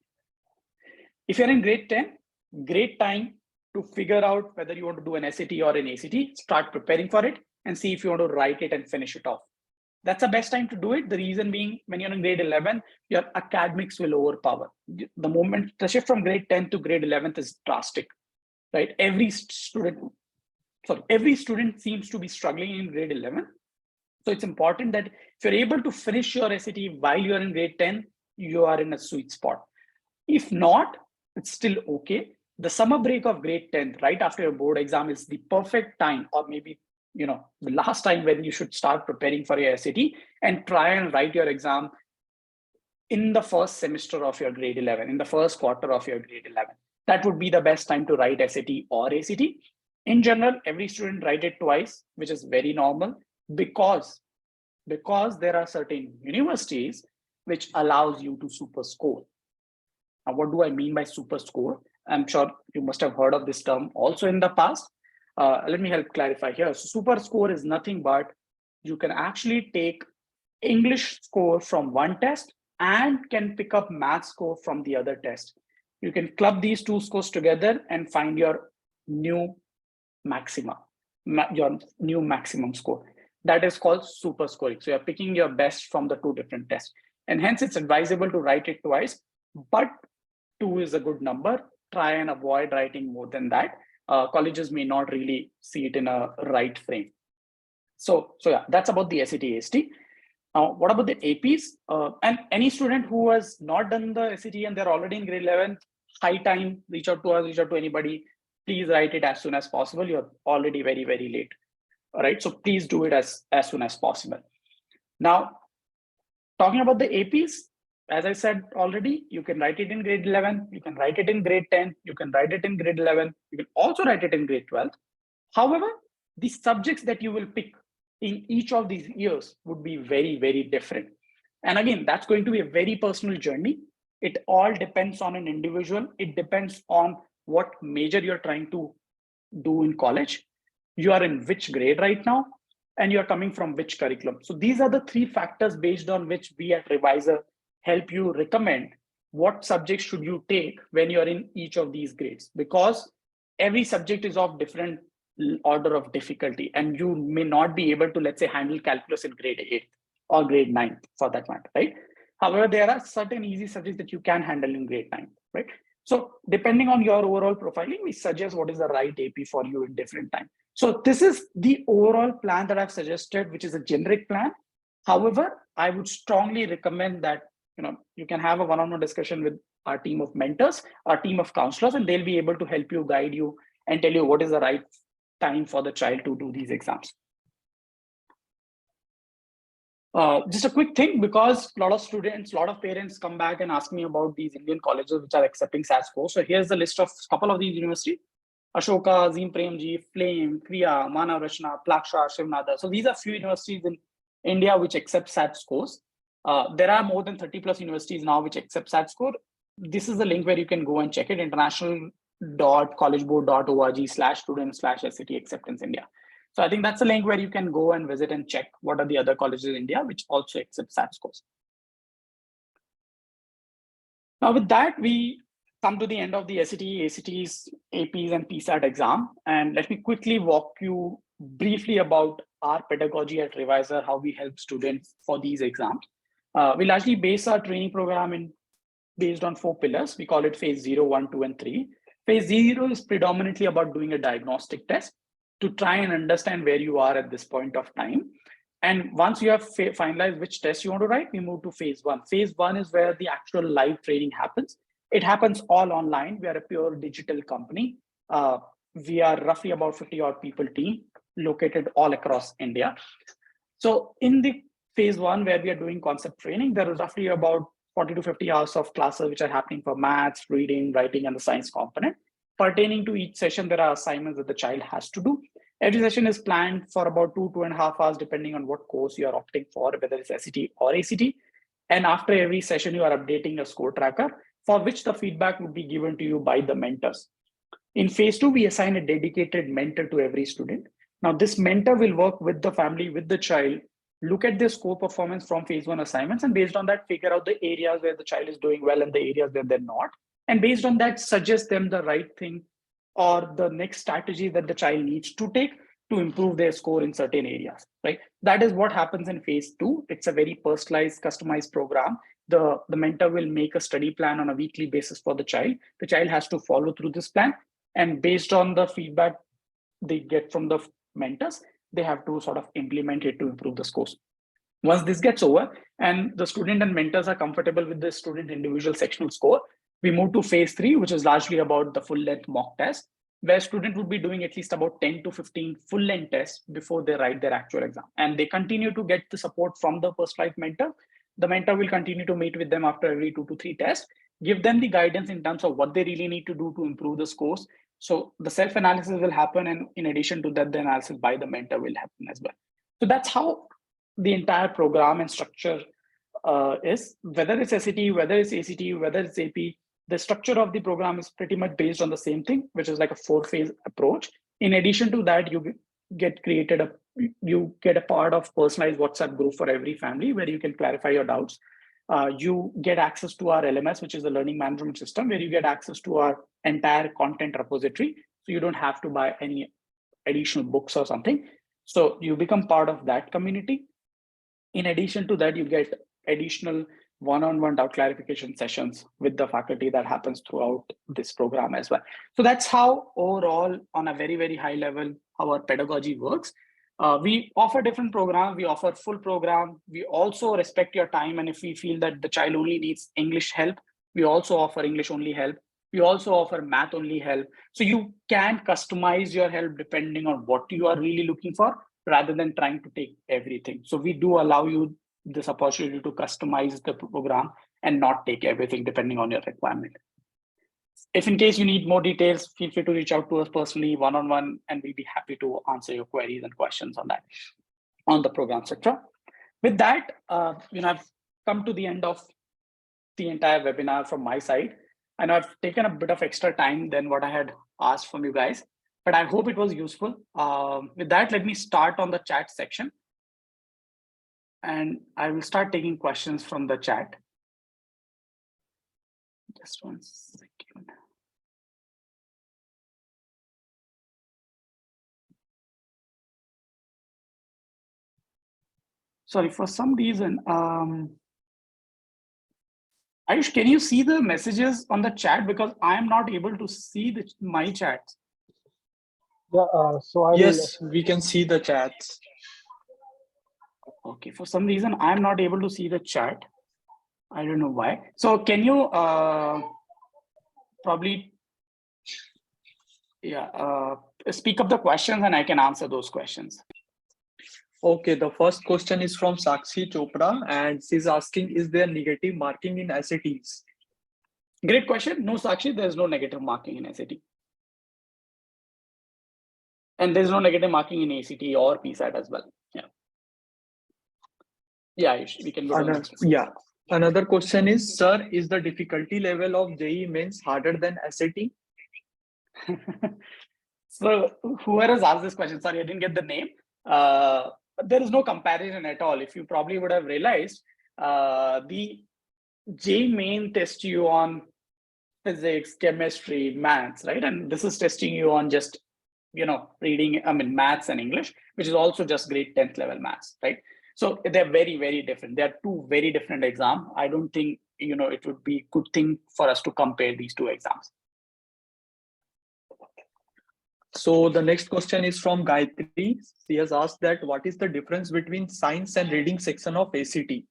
If you're in grade 10, great time to figure out whether you want to do an SAT or an ACT, start preparing for it and see if you want to write it and finish it off. That's the best time to do it. The reason being, when you're in grade 11, your academics will overpower. The shift from grade 10 to grade 11th is drastic, right? Every student seems to be struggling in grade 11. So it's important that if you're able to finish your SAT while you're in grade 10, you are in a sweet spot. If not, it's still okay. The summer break of grade 10th, right after your board exam, is the perfect time, or maybe the last time when you should start preparing for your SAT and try and write your exam in the first semester of your grade 11, in the first quarter of your grade 11. That would be the best time to write SAT or ACT. In general, every student write it twice, which is very normal, because there are certain universities which allows you to super score. Now, what do I mean by super score? I'm sure you must have heard of this term also in the past. Let me help clarify here. So super score is nothing but you can actually take English score from one test and can pick up math score from the other test. You can club these two scores together and find your new maxima, your new maximum score. That is called super scoring. So you're picking your best from the two different tests. And hence it's advisable to write it twice, but 2 is a good number. try and avoid writing more than that. Colleges may not really see it in a right frame. So yeah, that's about the SAT AST. Now, what about the APs? And any student who has not done the SAT and they're already in grade 11, high time, reach out to us, reach out to anybody. Please write it as soon as possible. You're already very, very late. All right, so please do it as soon as possible. Now, talking about the APs, as I said already, you can write it in grade 11, you can write it in grade 10, you can write it in grade 11, you can also write it in grade 12. However, the subjects that you will pick in each of these years would be very, very different. And again, that's going to be a very personal journey. It all depends on an individual. It depends on what major you're trying to do in college. You are in which grade right now, and you're coming from which curriculum. So these are the three factors based on which we at ReWiser help you recommend what subjects should you take when you're in each of these grades, because every subject is of different order of difficulty, and you may not be able to, let's say, handle calculus in grade 8 or grade 9 for that matter, right? However, there are certain easy subjects that you can handle in grade 9, right? So depending on your overall profiling, we suggest what is the right AP for you in different time. So this is the overall plan that I've suggested, which is a generic plan. However, I would strongly recommend that you can have a one-on-one discussion with our team of mentors, our team of counselors, and they'll be able to help you, guide you, and tell you what is the right time for the child to do these exams. Just a quick thing, because a lot of students, a lot of parents come back and ask me about these Indian colleges which are accepting SAT scores. So here's the list of a couple of these universities: Ashoka, Azim Premji, Flame, Kriya, Manav Rachna, Plaksha, Shivnada. So these are few universities in India which accept SAT scores. There are more than 30 plus universities now which accept SAT score. This is the link where you can go and check it: international.collegeboard.org/student/SAT acceptance India. So I think that's a link where you can go and visit and check what are the other colleges in India which also accept SAT scores. Now with that, we come to the end of the SAT, ACTs, APs, and PSAT exam. And let me quickly walk you briefly about our pedagogy at ReWiser, how we help students for these exams. We largely base our training program based on 4 pillars. We call it phase 0, 1, 2, and 3. Phase 0 is predominantly about doing a diagnostic test to try and understand where you are at this point of time. And once you have finalized which test you want to write, we move to phase 1. Phase 1 is where the actual live training happens. It happens all online. We are a pure digital company. We are roughly about 50 odd people team located all across India. So in the phase 1, where we are doing concept training, there is roughly about 40 to 50 hours of classes which are happening for maths, reading, writing, and the science component. Pertaining to each session, there are assignments that the child has to do. Every session is planned for about 2.5 hours, depending on what course you are opting for, whether it's SAT or ACT. And after every session, you are updating a score tracker, for which the feedback would be given to you by the mentors. In phase 2, we assign a dedicated mentor to every student. Now, this mentor will work with the family, with the child, look at their score performance from phase 1 assignments, and based on that, figure out the areas where the child is doing well and the areas where they're not. And based on that, suggest them the right thing or the next strategy that the child needs to take to improve their score in certain areas, right? That is what happens in phase 2. It's a very personalized, customized program. The mentor will make a study plan on a weekly basis for the child. The child has to follow through this plan. And based on the feedback they get from the mentors, they have to sort of implement it to improve the scores. Once this gets over and the student and mentors are comfortable with the student individual sectional score, we move to phase 3, which is largely about the full-length mock test, where student would be doing at least about 10 to 15 full-length tests before they write their actual exam. And they continue to get the support from the personalized mentor. The mentor will continue to meet with them after every 2 to 3 tests, give them the guidance in terms of what they really need to do to improve the scores. So the self-analysis will happen, and in addition to that, the analysis by the mentor will happen as well. So that's how the entire program and structure is. Whether it's SAT, whether it's ACT, whether it's AP, the structure of the program is pretty much based on the same thing, which is like a 4-phase approach. In addition to that, you get a part of personalized WhatsApp group for every family where you can clarify your doubts. You get access to our LMS, which is the learning management system, where you get access to our entire content repository. So you don't have to buy any additional books or something. So you become part of that community. In addition to that, you get additional one-on-one doubt clarification sessions with the faculty that happens throughout this program as well. So that's how overall, on a very, very high level, our pedagogy works. We offer different programs. We offer full program. We also respect your time. And if we feel that the child only needs English help, we also offer English only help. We also offer math only help. So you can customize your help depending on what you are really looking for, rather than trying to take everything. So we do allow you this opportunity to customize the program and not take everything depending on your requirement. If in case you need more details, feel free to reach out to us personally, one-on-one, and we'll be happy to answer your queries and questions on that, on the program sector. With that, I've come to the end of the entire webinar from my side. I know I've taken a bit of extra time than what I had asked from you guys, but I hope it was useful. With that, let me start on the chat section. And I will start taking questions from the chat. Just 1 second. Sorry, for some reason, Ayush, can you see the messages on the chat? Because I am not able to see my chat. Yeah, Yes, we can see the chats. Okay, for some reason, I'm not able to see the chat. I don't know why. So can you probably speak up the questions and I can answer those questions. Okay, the first question is from Sakshi Chopra and she's asking, is there negative marking in SATs? Great question. No, Sakshi, there's no negative marking in SAT. And there's no negative marking in ACT or PSAT as well. Yeah, we can go to the next one. Yeah. Another question is, sir, is the difficulty level of JEE Mains harder than SAT? So whoever has asked this question, sorry, I didn't get the name. There is no comparison at all. If you probably would have realized, the JEE Main tests you on physics, chemistry, maths, right? And this is testing you on just, reading, maths and English, which is also just grade 10th level maths, right? So they're very, very different. They're two very different exams. I don't think, it would be a good thing for us to compare these two exams. So the next question is from Gayatri. She has asked that what is the difference between science and reading section of ACT?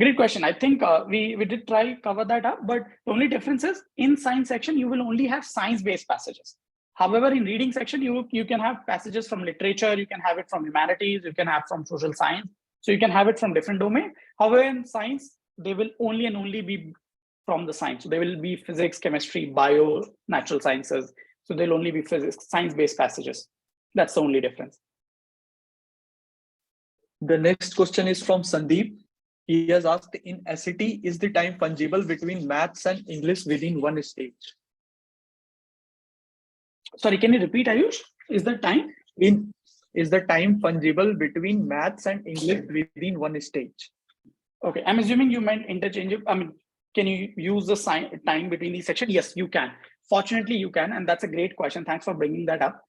Great question. I think we did try cover that up, but the only difference is in science section, you will only have science-based passages. However, in reading section, you can have passages from literature, you can have it from humanities, you can have from social science. So you can have it from different domains. However, in science, they will only and only be from the science. So they will be physics, chemistry, bio, natural sciences. So they'll only be physics, science-based passages. That's the only difference. The next question is from Sandeep. He has asked, in SAT, is the time fungible between maths and English within one stage? Sorry, can you repeat, Ayush? Is the time fungible between maths and English within one stage? Okay, I'm assuming you meant interchangeable. Can you use the time between these sections? Yes, you can. Fortunately, you can, and that's a great question. Thanks for bringing that up.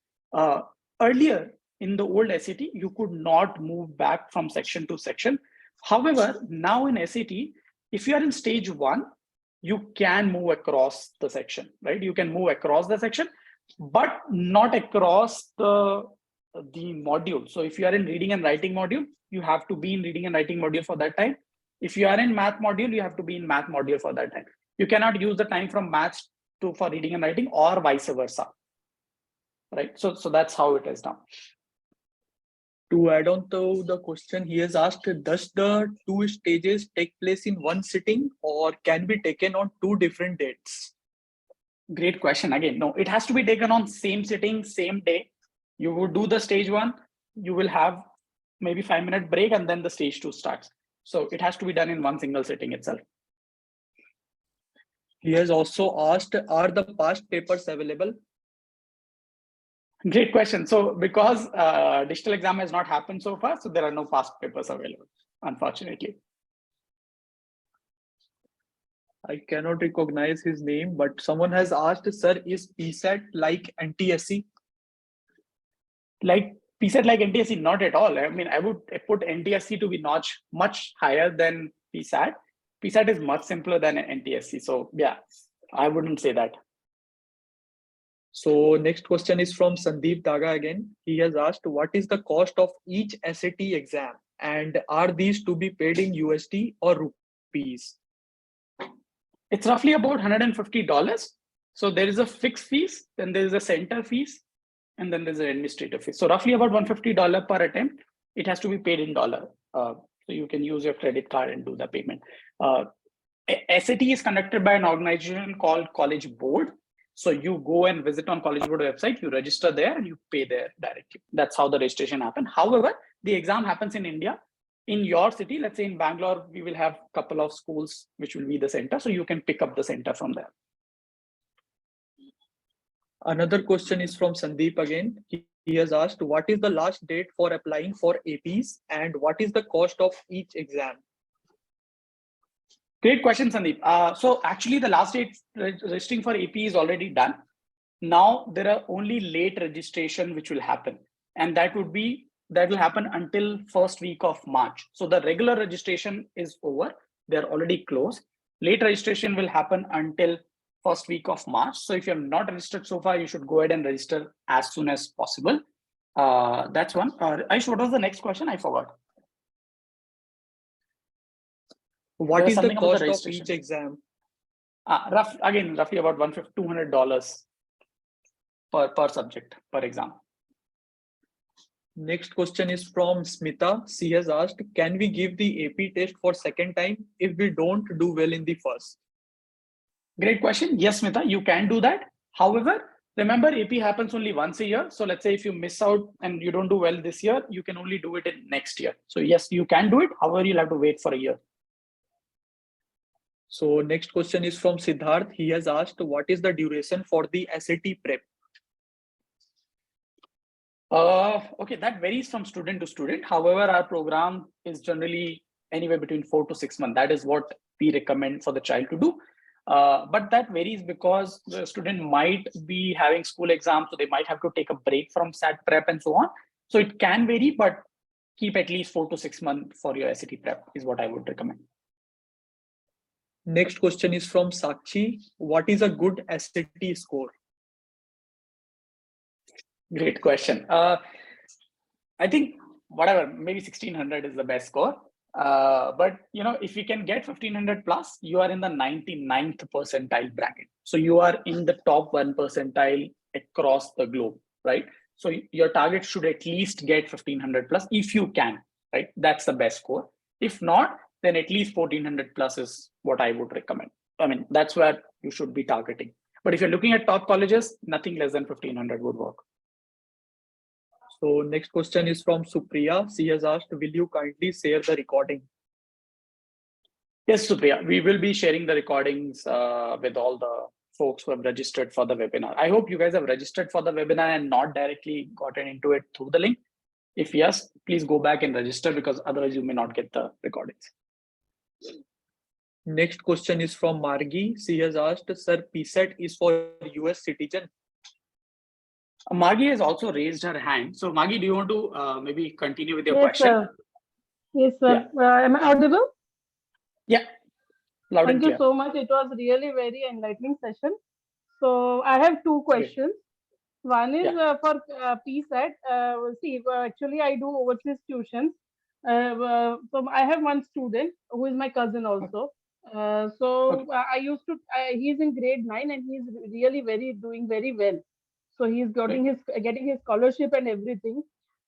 Earlier, in the old SAT, you could not move back from section to section. However, now in SAT, if you are in stage 1, you can move across the section, right? You can move across the section, but not across the module. So if you are in reading and writing module, you have to be in reading and writing module for that time. If you are in math module, you have to be in math module for that time. You cannot use the time from maths for reading and writing or vice versa, right? So that's how it is now. To add on to the question, he has asked, does the 2 stages take place in one sitting or can be taken on 2 different dates? Great question. Again, no, it has to be taken on same sitting, same day. You would do the stage 1, you will have maybe 5-minute break and then the stage 2 starts. So it has to be done in one single sitting itself. He has also asked, are the past papers available? Great question. So because digital exam has not happened so far, so there are no past papers available, unfortunately. I cannot recognize his name, but someone has asked, sir, is PSAT like NTSE? Like PSAT like NTSE? Not at all. I mean, I would put NTSE to be much higher than PSAT. PSAT is much simpler than NTSC. So yeah, I wouldn't say that. So next question is from Sandeep Daga again. He has asked, what is the cost of each SAT exam? And are these to be paid in USD or rupees? It's roughly about $150. So there is a fixed fees, then there is a center fees, and then there's an administrative fee. So roughly about $150 per attempt. It has to be paid in dollar. So you can use your credit card and do the payment. SAT is conducted by an organization called College Board. So you go and visit on College Board website, you register there and you pay there directly. That's how the registration happens. However, the exam happens in India. In your city, let's say in Bangalore, we will have a couple of schools which will be the center. So you can pick up the center from there. Another question is from Sandeep again. He has asked, what is the last date for applying for APs and what is the cost of each exam? Great question, Sandeep. So actually the last date registering for AP is already done. Now there are only late registration which will happen. And that will happen until first week of March. So the regular registration is over. They're already closed. Late registration will happen until first week of March. So if you have not registered so far, you should go ahead and register as soon as possible. That's one. Aish, what was the next question? I forgot. What is the cost of each exam? Roughly about $200 per subject, per exam. Next question is from Smita. She has asked, can we give the AP test for second time if we don't do well in the first? Great question. Yes, Smita, you can do that. However, remember AP happens only once a year. So let's say if you miss out and you don't do well this year, you can only do it in next year. So yes, you can do it. However, you'll have to wait for a year. So next question is from Siddharth. He has asked, what is the duration for the SAT prep? Okay, that varies from student to student. However, our program is generally anywhere between 4 to 6 months. That is what we recommend for the child to do. But that varies because the student might be having school exams, so they might have to take a break from SAT prep and so on. So it can vary, but keep at least 4 to 6 months for your SAT prep is what I would recommend. Next question is from Sakshi. What is a good SAT score? Great question. I think whatever, maybe 1600 is the best score. But if you can get 1500 plus, you are in the 99th percentile bracket. So you are in the top 1 percentile across the globe, right? So your target should at least get 1500 plus if you can, right? That's the best score. If not, then at least 1400 plus is what I would recommend. I mean, that's where you should be targeting. But if you're looking at top colleges, nothing less than 1500 would work. So next question is from Supriya. She has asked, will you kindly share the recording? Yes, Supriya, we will be sharing the recordings with all the folks who have registered for the webinar. I hope you guys have registered for the webinar and not directly gotten into it through the link. If yes, please go back and register because otherwise you may not get the recordings. Next question is from Margi. She has asked, sir, PSAT is for US citizen. Margi has also raised her hand. So Margi, do you want to maybe continue with your Yes, question? sir. Yes, sir. Am I audible? Yeah, loud and Thank clear. you so much. It was really very enlightening session. So I have two questions. One is for PSAT. Actually, I do overseas tuitions. So I have one student who is my cousin also. I used to. He's in grade 9 and he's really doing very well. So he's getting his scholarship and everything.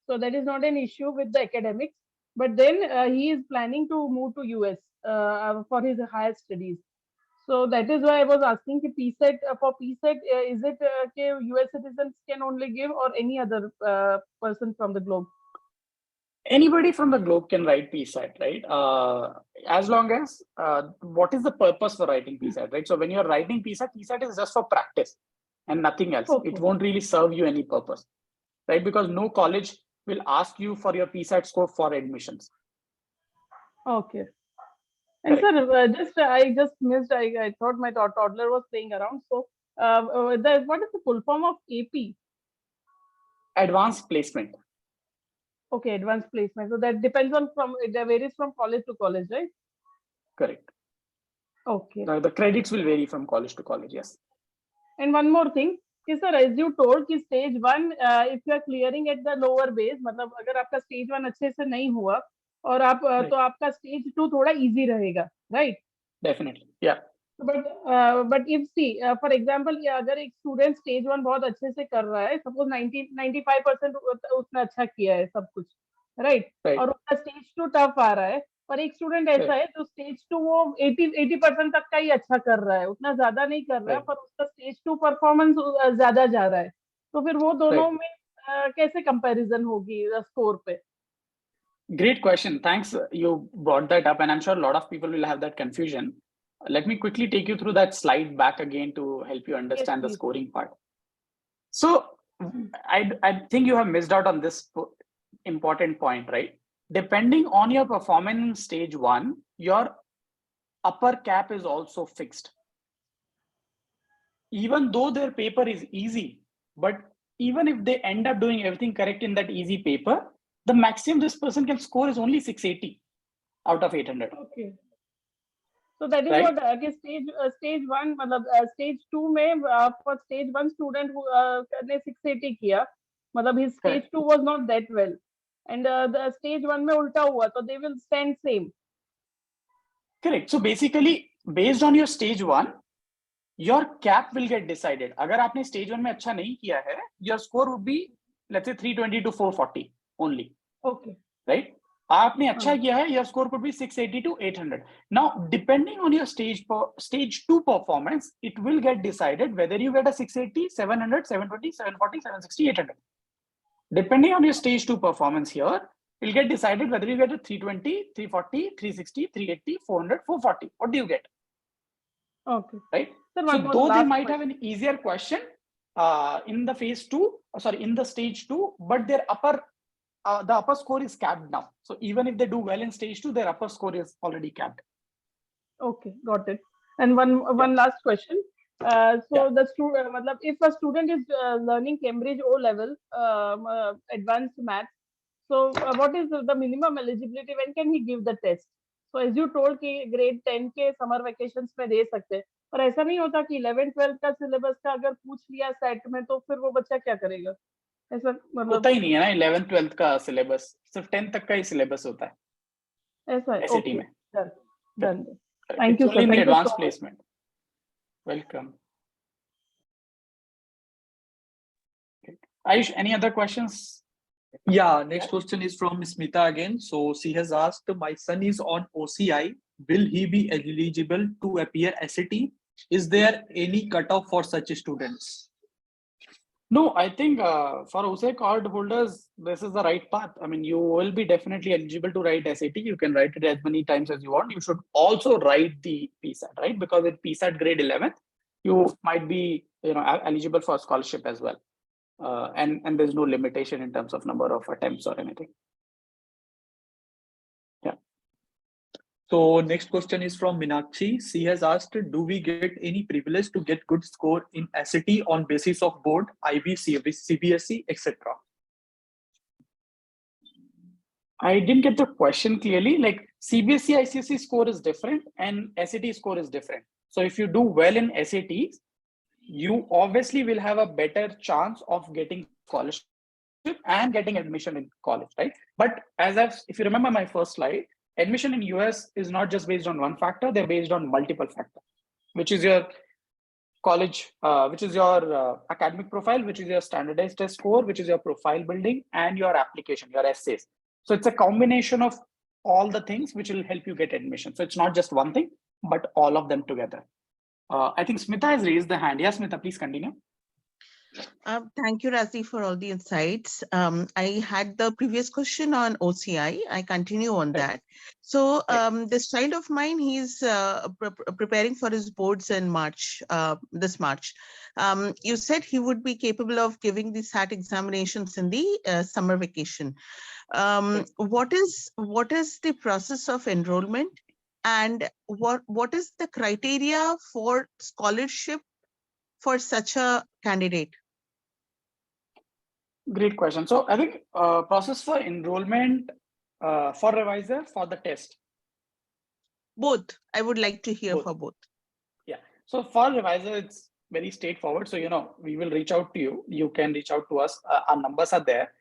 So that is not an issue with the academics. But then he is planning to move to US for his higher studies. So that is why I was asking PSAT for PSAT, is it US citizens can only give or any other person from the globe? Anybody from the globe can write PSAT, right? As long as what is the purpose for writing PSAT, right? So when you're writing PSAT, PSAT is just for practice and nothing else. Okay. It won't really serve you any purpose, right? Because no college will ask you for your PSAT score for admissions. Okay. And sir, I just missed. I thought my toddler was playing around. So, what is the full form of AP? Advanced placement. Okay, advanced placement. So that depends on it varies from college to college, right? Correct. Okay. The credits will vary from college to college. Yes. And one more thing, कि sir, as you told कि stage 1 if you are clearing at the lower base, मतलब अगर आपका stage 1 अच्छे से नहीं हुआ और आप Right. तो आपका stage 2 थोड़ा easy रहेगा, right? Definitely. Yeah. But if see for example अगर एक student stage 1 बहुत अच्छे से कर रहा है, suppose 95% उसने अच्छा किया है सब कुछ, right? Right. और उसका stage 2 tough आ रहा है, पर एक स्टूडेंट ऐसा है जो स्टेज 2 वो 80% तक का ही अच्छा कर रहा है, उतना ज्यादा नहीं कर रहा है, पर उसका स्टेज 2 परफॉर्मेंस ज्यादा जा रहा है, तो फिर वो दोनों में कैसे कंपैरिजन होगी स्कोर पे? Great question. Thanks. You brought that up, and I'm sure a lot of people will have that confusion. Let me quickly take you through that slide back again to help you understand the scoring part. So I think you have missed out on this important point, right? Depending on your performance in stage 1, your upper cap is also fixed. Even though their paper is easy, but even if they end up doing everything correct in that easy paper, the maximum this person can score is only 680 out of 800. Okay. So that is right? what stage 1 मतलब stage 2 में for stage 1 student ने 680 किया, मतलब his stage 2 was not that well, and the stage 1 में उल्टा हुआ, so they will stand same. Correct. So basically, based on your stage 1, your cap will get decided. अगर आपने stage 1 में अच्छा नहीं किया है, your score would be, let's say 320 to 440 only. Okay. Right? आपने अच्छा किया है, your score could be 680 to 800. Now, depending on your stage 2 performance, it will get decided whether you get a 680, 700, 720, 740, 760, 800. Depending on your stage 2 performance here, it will get decided whether you get a 320, 340, 360, 380, 400, 440. What do you get? Okay. Right? Sir, so though they might have an easier question in the in the stage 2, but their the upper score is capped now. So even if they do well in stage 2, their upper score is already capped. Okay, got it. And one last question. The student, if a student is learning Cambridge O level advanced math, so what is the minimum eligibility? When can he give the test? So as you told कि grade 10 के summer vacations में दे सकते हैं, पर ऐसा नहीं होता कि 11-12 का सिलेबस का अगर पूछ लिया सेट में, तो फिर वो बच्चा क्या करेगा? ऐसा मतलब होता ही नहीं है ना 11th-12th का सिलेबस, सिर्फ 10th तक का ही सिलेबस होता है ऐसा है. SAT में. Done. Thank you, only sir. in the Thank you advanced so much. placement. Welcome. Ayush, any other questions? Yeah, next question is from Smita again. So she has asked, my son is on OCI. Will he be eligible to appear SAT? Is there any cutoff for such students? No, I think for OCI card holders, this is the right path. I mean, you will be definitely eligible to write SAT. You can write it as many times as you want. You should also write the PSAT, right? Because with PSAT grade 11, you might be eligible for a scholarship as well. And there's no limitation in terms of number of attempts or anything. Yeah. So next question is from Minakshi. She has asked, do we get any privilege to get good score in SAT on basis of board, IB, CBSE, etc.? I didn't get the question clearly. Like CBSE, ICSE score is different and SAT score is different. So if you do well in SATs, you obviously will have a better chance of getting scholarship and getting admission in college, right? But if you remember my first slide, admission in US is not just based on one factor, they're based on multiple factors, which is your college, which is your academic profile, which is your standardized test score, which is your profile building, and your application, your essays. So it's a combination of all the things which will help you get admission. So it's not just one thing, but all of them together. I think Smita has raised the hand. Yes, Smita, please continue. Thank you, Razi, for all the insights. I had the previous question on OCI. I continue on that. So this child of mine, he's preparing for his boards in March, this March. You said he would be capable of giving the SAT examinations in the summer vacation. What is the process of enrollment, and what is the criteria for scholarship for such a candidate? Great question. So I think process for enrollment for ReWiser for the test. Both. I would like to hear Both. for both. Yeah. So for ReWiser, it's very straightforward. So, we will reach out to you. You can reach out to us. Our numbers are there.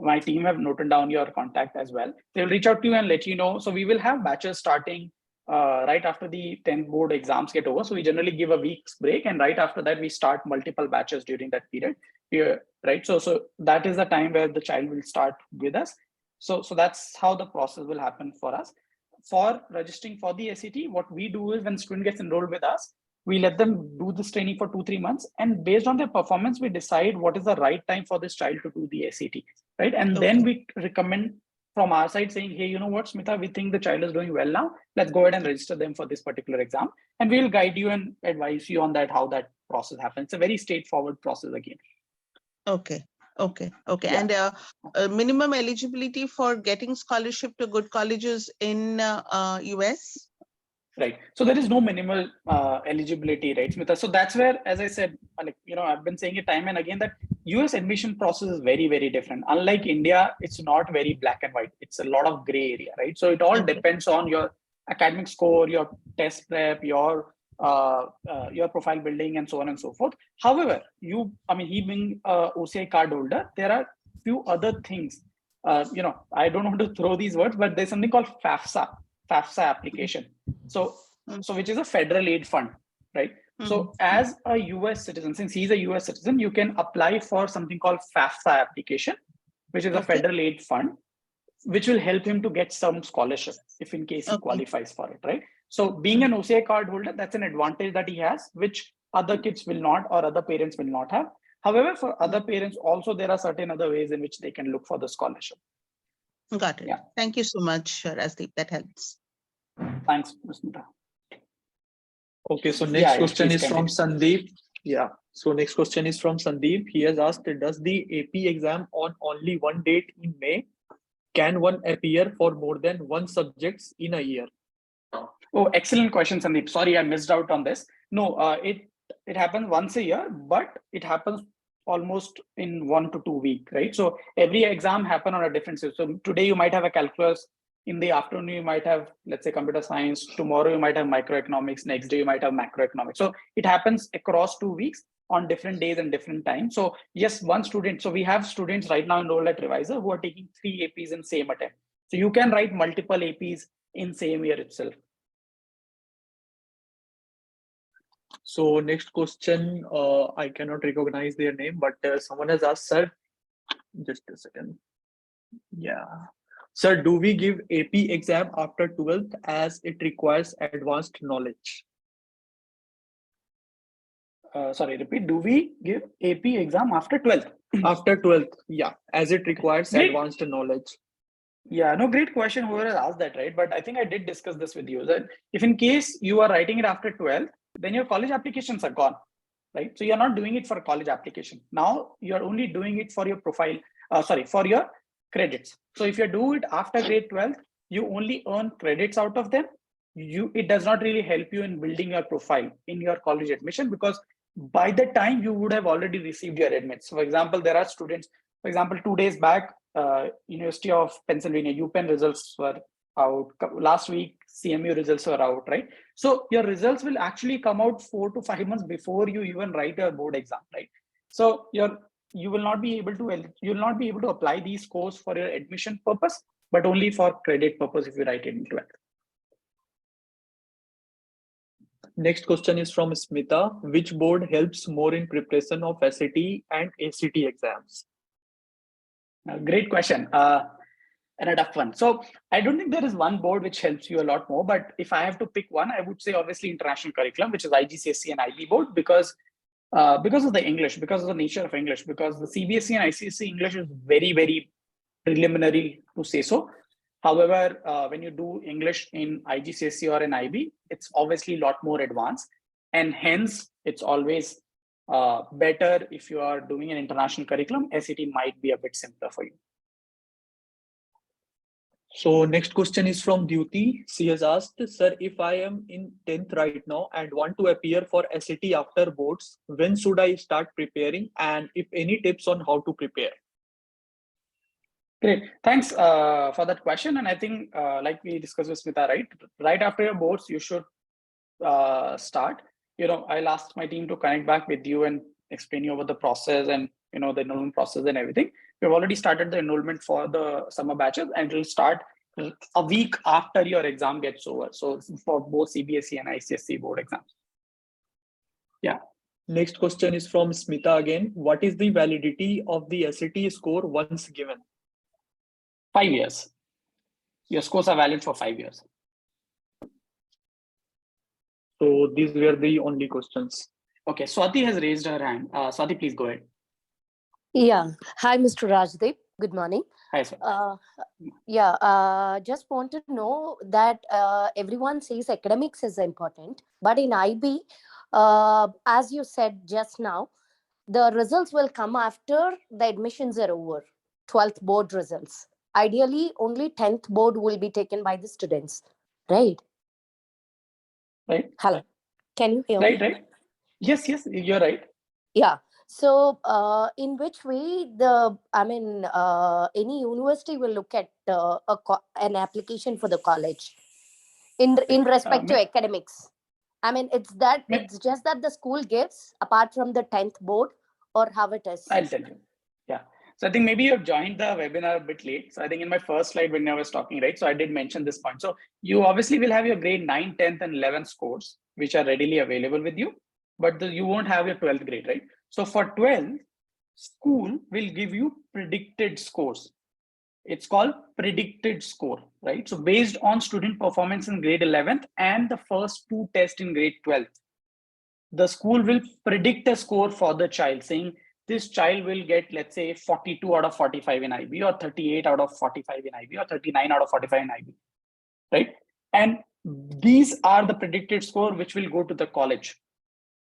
My team have noted down your contact as well. They'll reach out to you and let you know. So we will have batches starting right after the 10th board exams get over. So we generally give a week's break, and right after that, we start multiple batches during that period. Right. So that is the time where the child will start with us. So that's how the process will happen for us. For registering for the SAT, what we do is when student gets enrolled with us, we let them do this training for 2-3 months, and based on their performance, we decide what is the right time for this child to do the SAT, right? And then we recommend from our side saying, hey, you know what, Smita, we think the child is doing well now. Let's go ahead and register them for this particular exam, and we'll guide you and advise you on that, how that process happens. It's a very straightforward process again. Okay. Yeah. And minimum eligibility for getting scholarship to good colleges in US? Right. So there is no minimal eligibility, right, Smita? So that's where, as I said, I've been saying it time and again that US admission process is very, very different. Unlike India, it's not very black and white. It's a lot of gray area, right? So it all depends on your academic score, your test prep, your profile building, and so on and so forth. However, he being a OCI card holder, there are few other things. I don't want to throw these words, but there's something called FAFSA application. So which is a federal aid fund, right? So as a US citizen, since he's a US citizen, you can apply for something called FAFSA application, which is a federal aid fund, which will help him to get some scholarship if in case he qualifies for it, right? So being an OCI card holder, that's an advantage that he has, which other kids will not, or other parents will not have. However, for other parents also, there are certain other ways in which they can look for the scholarship. Got it. Yeah. Thank you so much, Rasdeep. That helps. Thanks, Smita. Okay, so next question is from continue. Sandeep. Yeah. So next question is from Sandeep. He has asked, does the AP exam on only one date in May? Can one appear for more than one subjects in a year? Oh, excellent question, Sandeep. Sorry, I missed out on this. No, it happens once a year, but it happens almost in 1 to 2 weeks, right? So every exam happen on a different system. So today you might have a calculus. In the afternoon, you might have, let's say, computer science. Tomorrow, you might have microeconomics. Next day, you might have macroeconomics. So it happens across 2 weeks on different days and different times. So yes, one student. So we have students right now enrolled at ReWiser who are taking 3 APs in same attempt. So you can write multiple APs in same year itself. So next question, I cannot recognize their name, but someone has asked, sir, just a second. Yeah. Sir, do we give AP exam after 12th as it requires advanced knowledge? Sorry, repeat. Do we give AP exam after 12th? After 12th, yeah, as it requires advanced knowledge. Yeah, no, great question. Whoever has asked that, right? But I think I did discuss this with you that if in case you are writing it after 12th, then your college applications are gone, right? So you're not doing it for a college application. Now you're only doing it for your profile, for your credits. So if you do it after grade 12th, you only earn credits out of them. It does not really help you in building your profile in your college admission, because by the time you would have already received your admits. So for example, there are students, for example, 2 days back, University of Pennsylvania, UPenn results were out. Last week, CMU results were out, right? So your results will actually come out 4 to 5 months before you even write your board exam, right? So you will not be able to apply these scores for your admission purpose, but only for credit purpose if you write it in 12th. Next question is from Smita. Which board helps more in preparation of SAT and ACT exams? Great question. And a tough one. So I don't think there is one board which helps you a lot more, but if I have to pick one, I would say obviously international curriculum, which is ICSE and IB board, because of the English, because of the nature of English, because the CBSE and ICSE English is very, very preliminary to say so. However, when you do English in IGCSE or in IB, it's obviously a lot more advanced, and hence it's always better if you are doing an international curriculum. SAT might be a bit simpler for you. So next question is from Duty. She has asked, sir, if I am in 10th right now and want to appear for SAT after boards, when should I start preparing? And if any tips on how to prepare? Great. Thanks for that question. And I think, like we discussed with Smita, right after your boards, you should start. I'll ask my team to connect back with you and explain you about the process and the enrollment process and everything. We've already started the enrollment for the summer batches, and it will start a week after your exam gets over. So for both CBSE and ICSE board exams. Yeah. Next question is from Smita again. What is the validity of the SAT score once given? 5 years. Your scores are valid for 5 years. So these were the only questions. Okay, Swati has raised her hand. Swati, please go ahead. Yeah. Hi, Mr. Rajdeep. Good morning. Hi, Swati. Just wanted to know that everyone says academics is important, but in IB, as you said just now, the results will come after the admissions are over, 12th board results. Ideally, only 10th board will be taken by the students, right? Right. Hello. Can you hear me? Right. Yes, you're right. Yeah. So, in which way any university will look at an application for the college in respect to academics? I mean, it's just that the school gives apart from the 10th board, or how it is? I'll tell you. Yeah. So I think maybe you've joined the webinar a bit late. So I think in my first slide when I was talking, right? So I did mention this point. So you obviously will have your grade 9, 10th, and 11th scores, which are readily available with you, but you won't have your 12th grade, right? So for 12th, school will give you predicted scores. It's called predicted score, right? So based on student performance in grade 11th and the first 2 tests in grade 12th, the school will predict a score for the child, saying this child will get, let's say, 42 out of 45 in IB, or 38 out of 45 in IB, or 39 out of 45 in IB, right? And these are the predicted score which will go to the college.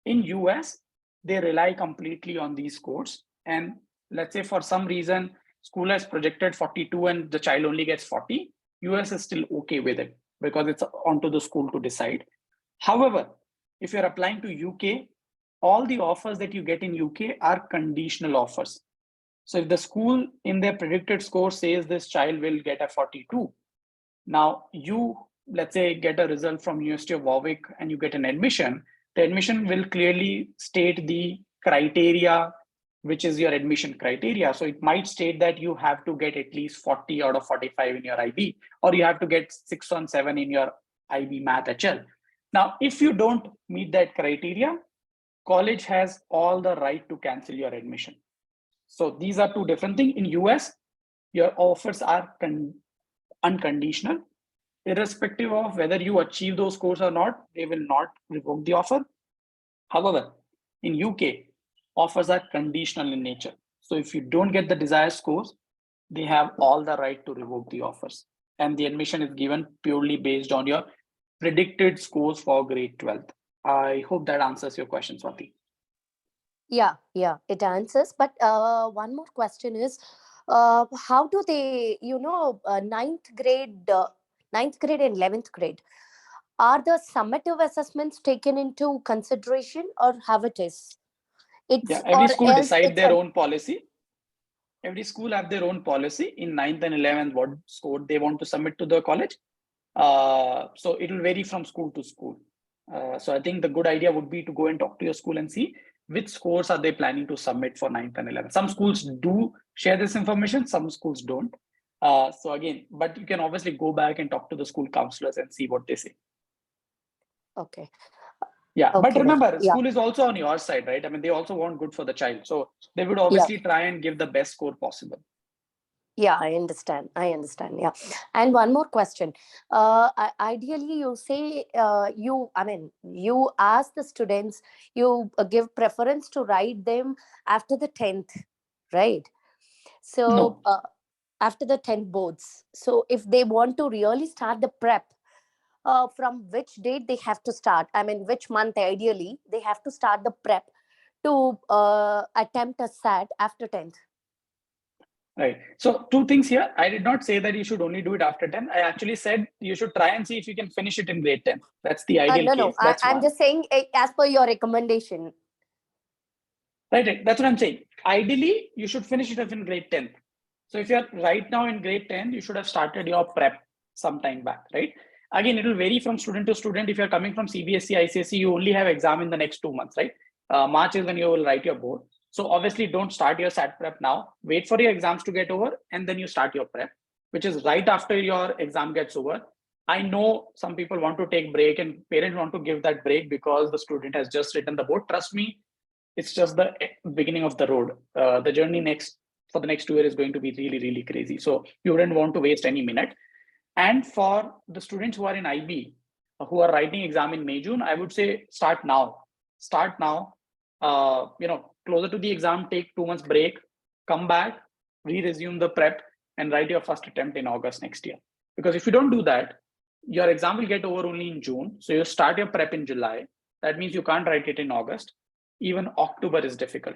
In US, they rely completely on these scores. And let's say for some reason, school has projected 42 and the child only gets 40, US is still okay with it because it's onto the school to decide. However, if you're applying to UK, all the offers that you get in UK are conditional offers. So if the school in their predicted score says this child will get a 42, now you, let's say, get a result from University of Warwick and you get an admission, the admission will clearly state the criteria, which is your admission criteria. So it might state that you have to get at least 40 out of 45 in your IB, or you have to get 6 on 7 in your IB Math HL. Now, if you don't meet that criteria, college has all the right to cancel your admission. So these are two different things. In US, your offers are unconditional. Irrespective of whether you achieve those scores or not, they will not revoke the offer. However, in UK, offers are conditional in nature. So if you don't get the desired scores, they have all the right to revoke the offers. And the admission is given purely based on your predicted scores for grade 12th. I hope that answers your question, Swati. Yeah, it answers. But one more question is, how do they, ninth grade and 11th grade, are the summative assessments taken into consideration, or how it is? Every school decide their own policy. Every school have their own policy in 9th and 11th, what score they want to submit to the college. So it will vary from school to school. So I think the good idea would be to go and talk to your school and see which scores are they planning to submit for 9th and 11th. Some schools do share this information, some schools don't. So again, but you can obviously go back and talk to the school counselors and see what they say. Okay. Yeah, okay, but remember, school is also on your side, right? I mean, they also want good for the child. So they would obviously try and give the best score possible. Yeah, I understand. Yeah. And one more question. Ideally, you say you ask the students, you give preference to write them after the 10th, right? So No. After the 10th boards. So if they want to really start the prep, from which date they have to start? I mean, which month ideally they have to start the prep to attempt a SAT after 10th? Right. So 2 things here. I did not say that you should only do it after 10. I actually said you should try and see if you can finish it in grade 10. That's the ideal case. I'm just saying as per your recommendation. Right. That's what I'm saying. Ideally, you should finish it up in grade 10. So if you're right now in grade 10, you should have started your prep sometime back, right? Again, it will vary from student to student. If you're coming from CBSE, ICSE, you only have exam in the next 2 months, right? March is when you will write your board. So obviously don't start your SAT prep now. Wait for your exams to get over and then you start your prep, which is right after your exam gets over. I know some people want to take break and parents want to give that break because the student has just written the board. Trust me, it's just the beginning of the road. The journey for the next 2 years is going to be really, really crazy. So you wouldn't want to waste any minute. And for the students who are in IB, who are writing exam in May, June, I would say start now. Start now. Closer to the exam, take 2 months break, come back, resume the prep, and write your first attempt in August next year. Because if you don't do that, your exam will get over only in June. So you start your prep in July. That means you can't write it in August. Even October is difficult,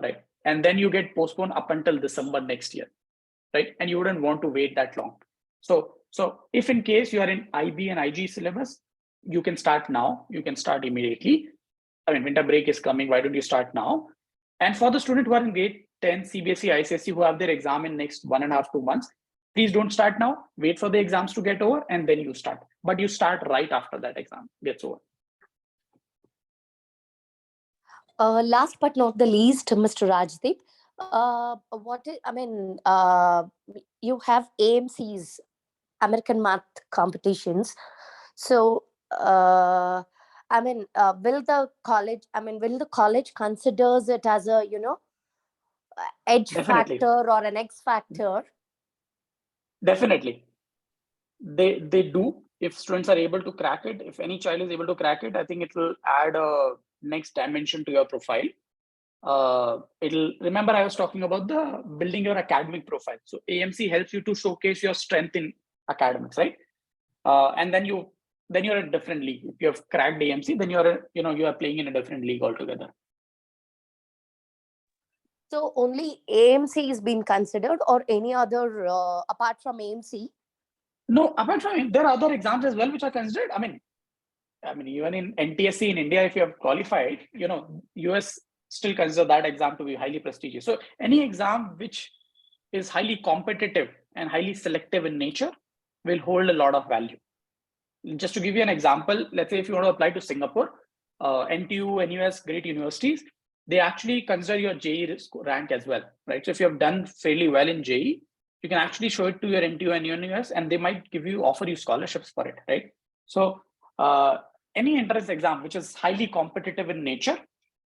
right? And then you get postponed up until December next year, right? And you wouldn't want to wait that long. So if in case you are in IB and IG syllabus, you can start now. You can start immediately. I mean, winter break is coming. Why don't you start now? And for the student who are in grade 10, CBSE, ICSE, who have their exam in next 1.5 to 2 months, please don't start now. Wait for the exams to get over and then you start. But you start right after that exam gets over. Last but not the least, Mr. Rajdeep, you have AMC's American math competitions. So, will the college considers it as a, edge Definitely. factor or an X factor? Definitely. They do. If students are able to crack it, if any child is able to crack it, I think it will add a next dimension to your profile. Remember I was talking about the building your academic profile. So AMC helps you to showcase your strength in academics, right? And then you're a different league. If you have cracked AMC, then you are playing in a different league altogether. So only AMC is being considered, or any other apart from AMC? No, apart from there are other exams as well which are considered. I mean, even in NTSC in India, if you have qualified, US still consider that exam to be highly prestigious. So any exam which is highly competitive and highly selective in nature will hold a lot of value. Just to give you an example, let's say if you want to apply to Singapore, NTU, NUS, great universities, they actually consider your JEE rank as well, right? So if you have done fairly well in JEE, you can actually show it to your NTU and NUS, and they might offer you scholarships for it, right? So any entrance exam which is highly competitive in nature,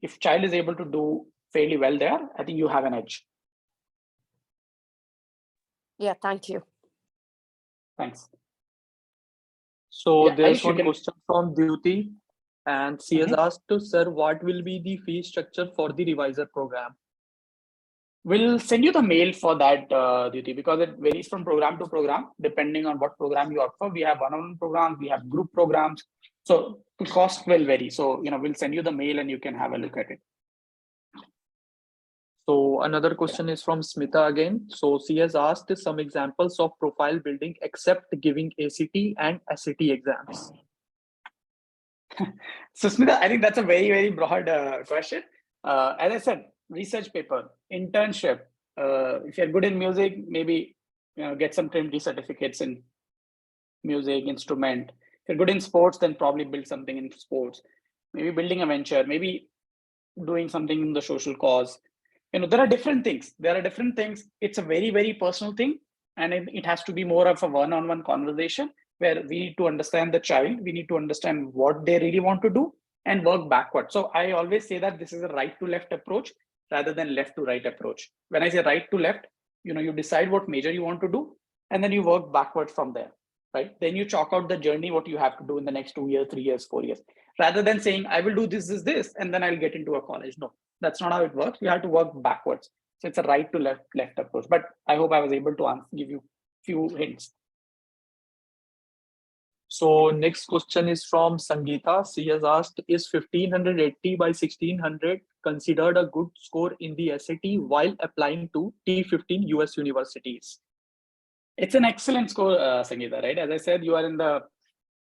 if child is able to do fairly well there, I think you have an edge. Yeah, thank you. Thanks. So Yeah, there's Ayush, one question from Duty, and she has asked, sir, what will be the fee structure for the Reviser program? We'll send you the mail for that, Duty, because it varies from program to program, depending on what program you opt for. We have one-on-one programs, we have group programs. So the cost will vary. So, we'll send you the mail and you can have a look at it. So another question is from Smita again. So she has asked some examples of profile building except giving ACT and SAT exams. So Smita, I think that's a very, very broad question. As I said, research paper, internship. If you're good in music, maybe get some TRIMD certificates in music, instrument. If you're good in sports, then probably build something in sports. Maybe building a venture, maybe doing something in the social cause. There are different things. It's a very, very personal thing. And it has to be more of a one-on-one conversation where we need to understand the child. We need to understand what they really want to do and work backward. So I always say that this is a right to left approach rather than left to right approach. When I say right to left, you decide what major you want to do, and then you work backwards from there, right? Then you chalk out the journey, what you have to do in the next 2 years, 3 years, 4 years, rather than saying, I will do this, and then I'll get into a college. No, that's not how it works. You have to work backwards. So it's a right to left approach. But I hope I was able to give you a few hints. So next question is from Sangeeta. She has asked, is 1580 by 1600 considered a good score in the SAT while applying to T15 US universities? It's an excellent score, Sangeeta, right? As I said, you are in the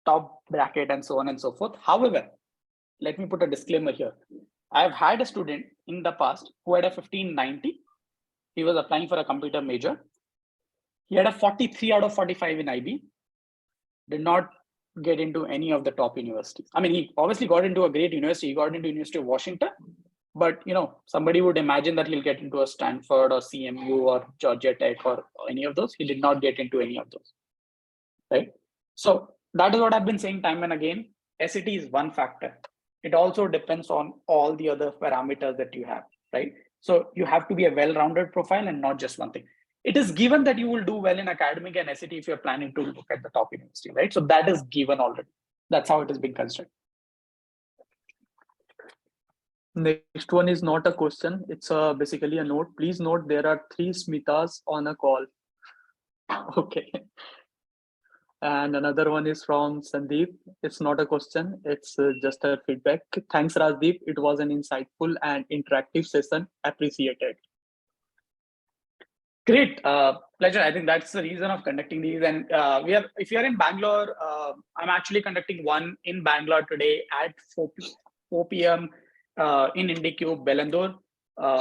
top bracket and so on and so forth. However, let me put a disclaimer here. I've had a student in the past who had a 1590. He was applying for a computer major. He had a 43 out of 45 in IB. Did not get into any of the top universities. I mean, he obviously got into a great university. He got into University of Washington, but somebody would imagine that he'll get into a Stanford or CMU or Georgia Tech or any of those. He did not get into any of those, right? So that is what I've been saying time and again. SAT is one factor. It also depends on all the other parameters that you have, right? So you have to be a well-rounded profile and not just one thing. It is given that you will do well in academic and SAT if you're planning to look at the top university, right? So that is given already. That's how it is being considered. Next one is not a question. It's basically a note. Please note there are 3 Smithas on a call. Okay. And another one is from Sandeep. It's not a question. It's just a feedback. Thanks, Rajdeep. It was an insightful and interactive session. Appreciated. Great, pleasure. I think that's the reason of conducting these. And if you're in Bangalore, I'm actually conducting one in Bangalore today at 4 p.m. In IndiCube, Bellandur.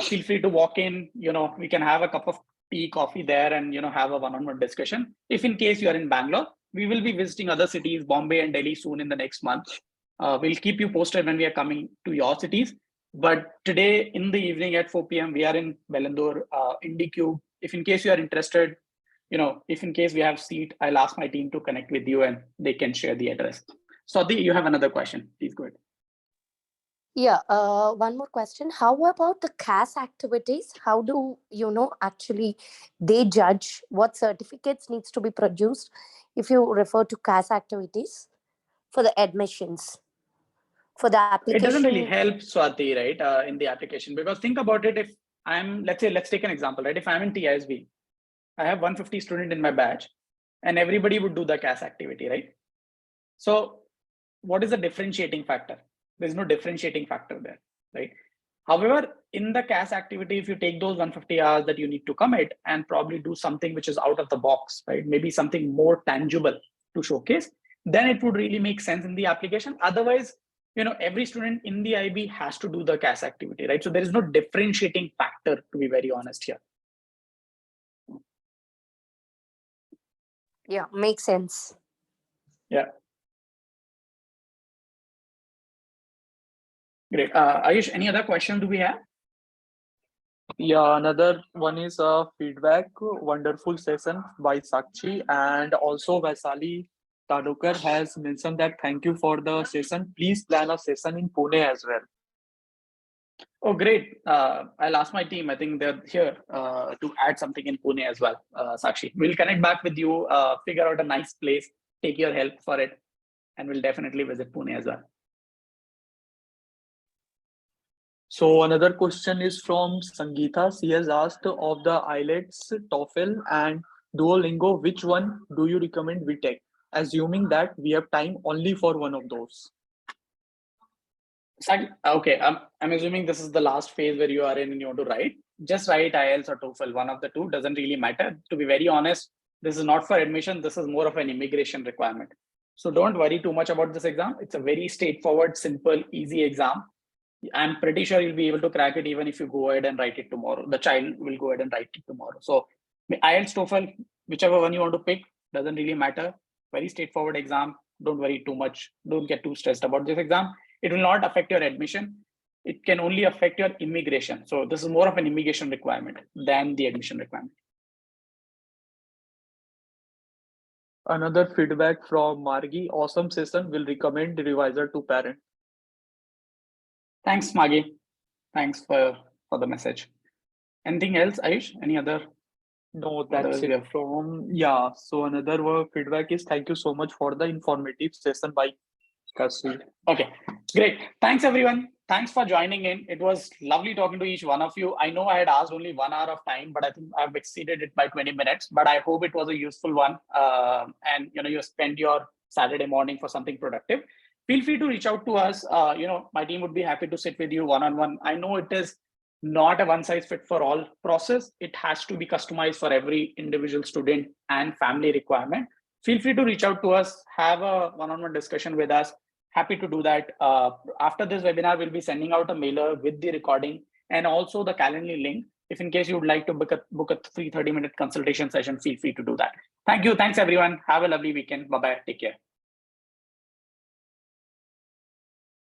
Feel free to walk in. We can have a cup of tea, coffee there, and have a one-on-one discussion. If in case you are in Bangalore, we will be visiting other cities, Bombay and Delhi, soon in the next month. We'll keep you posted when we are coming to your cities. But today in the evening at 4 p.m., we are in Bellandur, IndiCube. If in case you are interested, if in case we have seat, I'll ask my team to connect with you and they can share the address. Swati, you have another question. Please go ahead. Yeah, one more question. How about the CAS activities? How do actually they judge what certificates needs to be produced if you refer to CAS activities for the admissions, for the application? It doesn't really help, Swati, right, in the application, because think about it. If let's take an example, right? If I'm in TISB, I have 150 students in my batch and everybody would do the CAS activity, right? So what is the differentiating factor? There's no differentiating factor there, right? However, in the CAS activity, if you take those 150 hours that you need to commit and probably do something which is out of the box, right? Maybe something more tangible to showcase, then it would really make sense in the application. Otherwise, every student in the IB has to do the CAS activity, right? So there is no differentiating factor, to be very honest here. Yeah, makes sense. Yeah. Great. Ayush, any other question do we have? Yeah, another one is a feedback. Wonderful session by Sakshi, and also Vaisali Tadokar has mentioned that thank you for the session. Please plan a session in Pune as well. Oh, great. I'll ask my team. I think they're here to add something in Pune as well, Sakshi. We'll connect back with you, figure out a nice place, take your help for it, and we'll definitely visit Pune as well. So another question is from Sangeeta. She has asked, of the IELTS, TOEFL and Duolingo, which one do you recommend we take? Assuming that we have time only for one of those. Okay, I'm assuming this is the last phase where you are in and you want to write. Just write IELTS or TOEFL, one of the two, doesn't really matter. To be very honest, this is not for admission. This is more of an immigration requirement. So don't worry too much about this exam. It's a very straightforward, simple, easy exam. I'm pretty sure you'll be able to crack it even if you go ahead and write it tomorrow. The child will go ahead and write it tomorrow. So IELTS, TOEFL, whichever one you want to pick, doesn't really matter. Very straightforward exam. Don't worry too much. Don't get too stressed about this exam. It will not affect your admission. It can only affect your immigration. So this is more of an immigration requirement than the admission requirement. Another feedback from Margi. Awesome session. Will recommend ReWiser to parent. Thanks, Margi. Thanks for the message. Anything else, Ayush? Any other? No, that's it from, yeah. So another feedback is thank you so much for the informative session by Kasi. Okay, great. Thanks, everyone. Thanks for joining in. It was lovely talking to each one of you. I know I had asked only 1 hour of time, but I think I've exceeded it by 20 minutes. But I hope it was a useful one. And you spent your Saturday morning for something productive. Feel free to reach out to us. My team would be happy to sit with you one-on-one. I know it is not a one-size-fits-for-all process. It has to be customized for every individual student and family requirement. Feel free to reach out to us, have a one-on-one discussion with us. Happy to do that. After this webinar, we'll be sending out a mailer with the recording and also the Calendly link. If in case you would like to book a free 30-minute consultation session, feel free to do that. Thank you. Thanks, everyone. Have a lovely weekend. Bye-bye. Take care.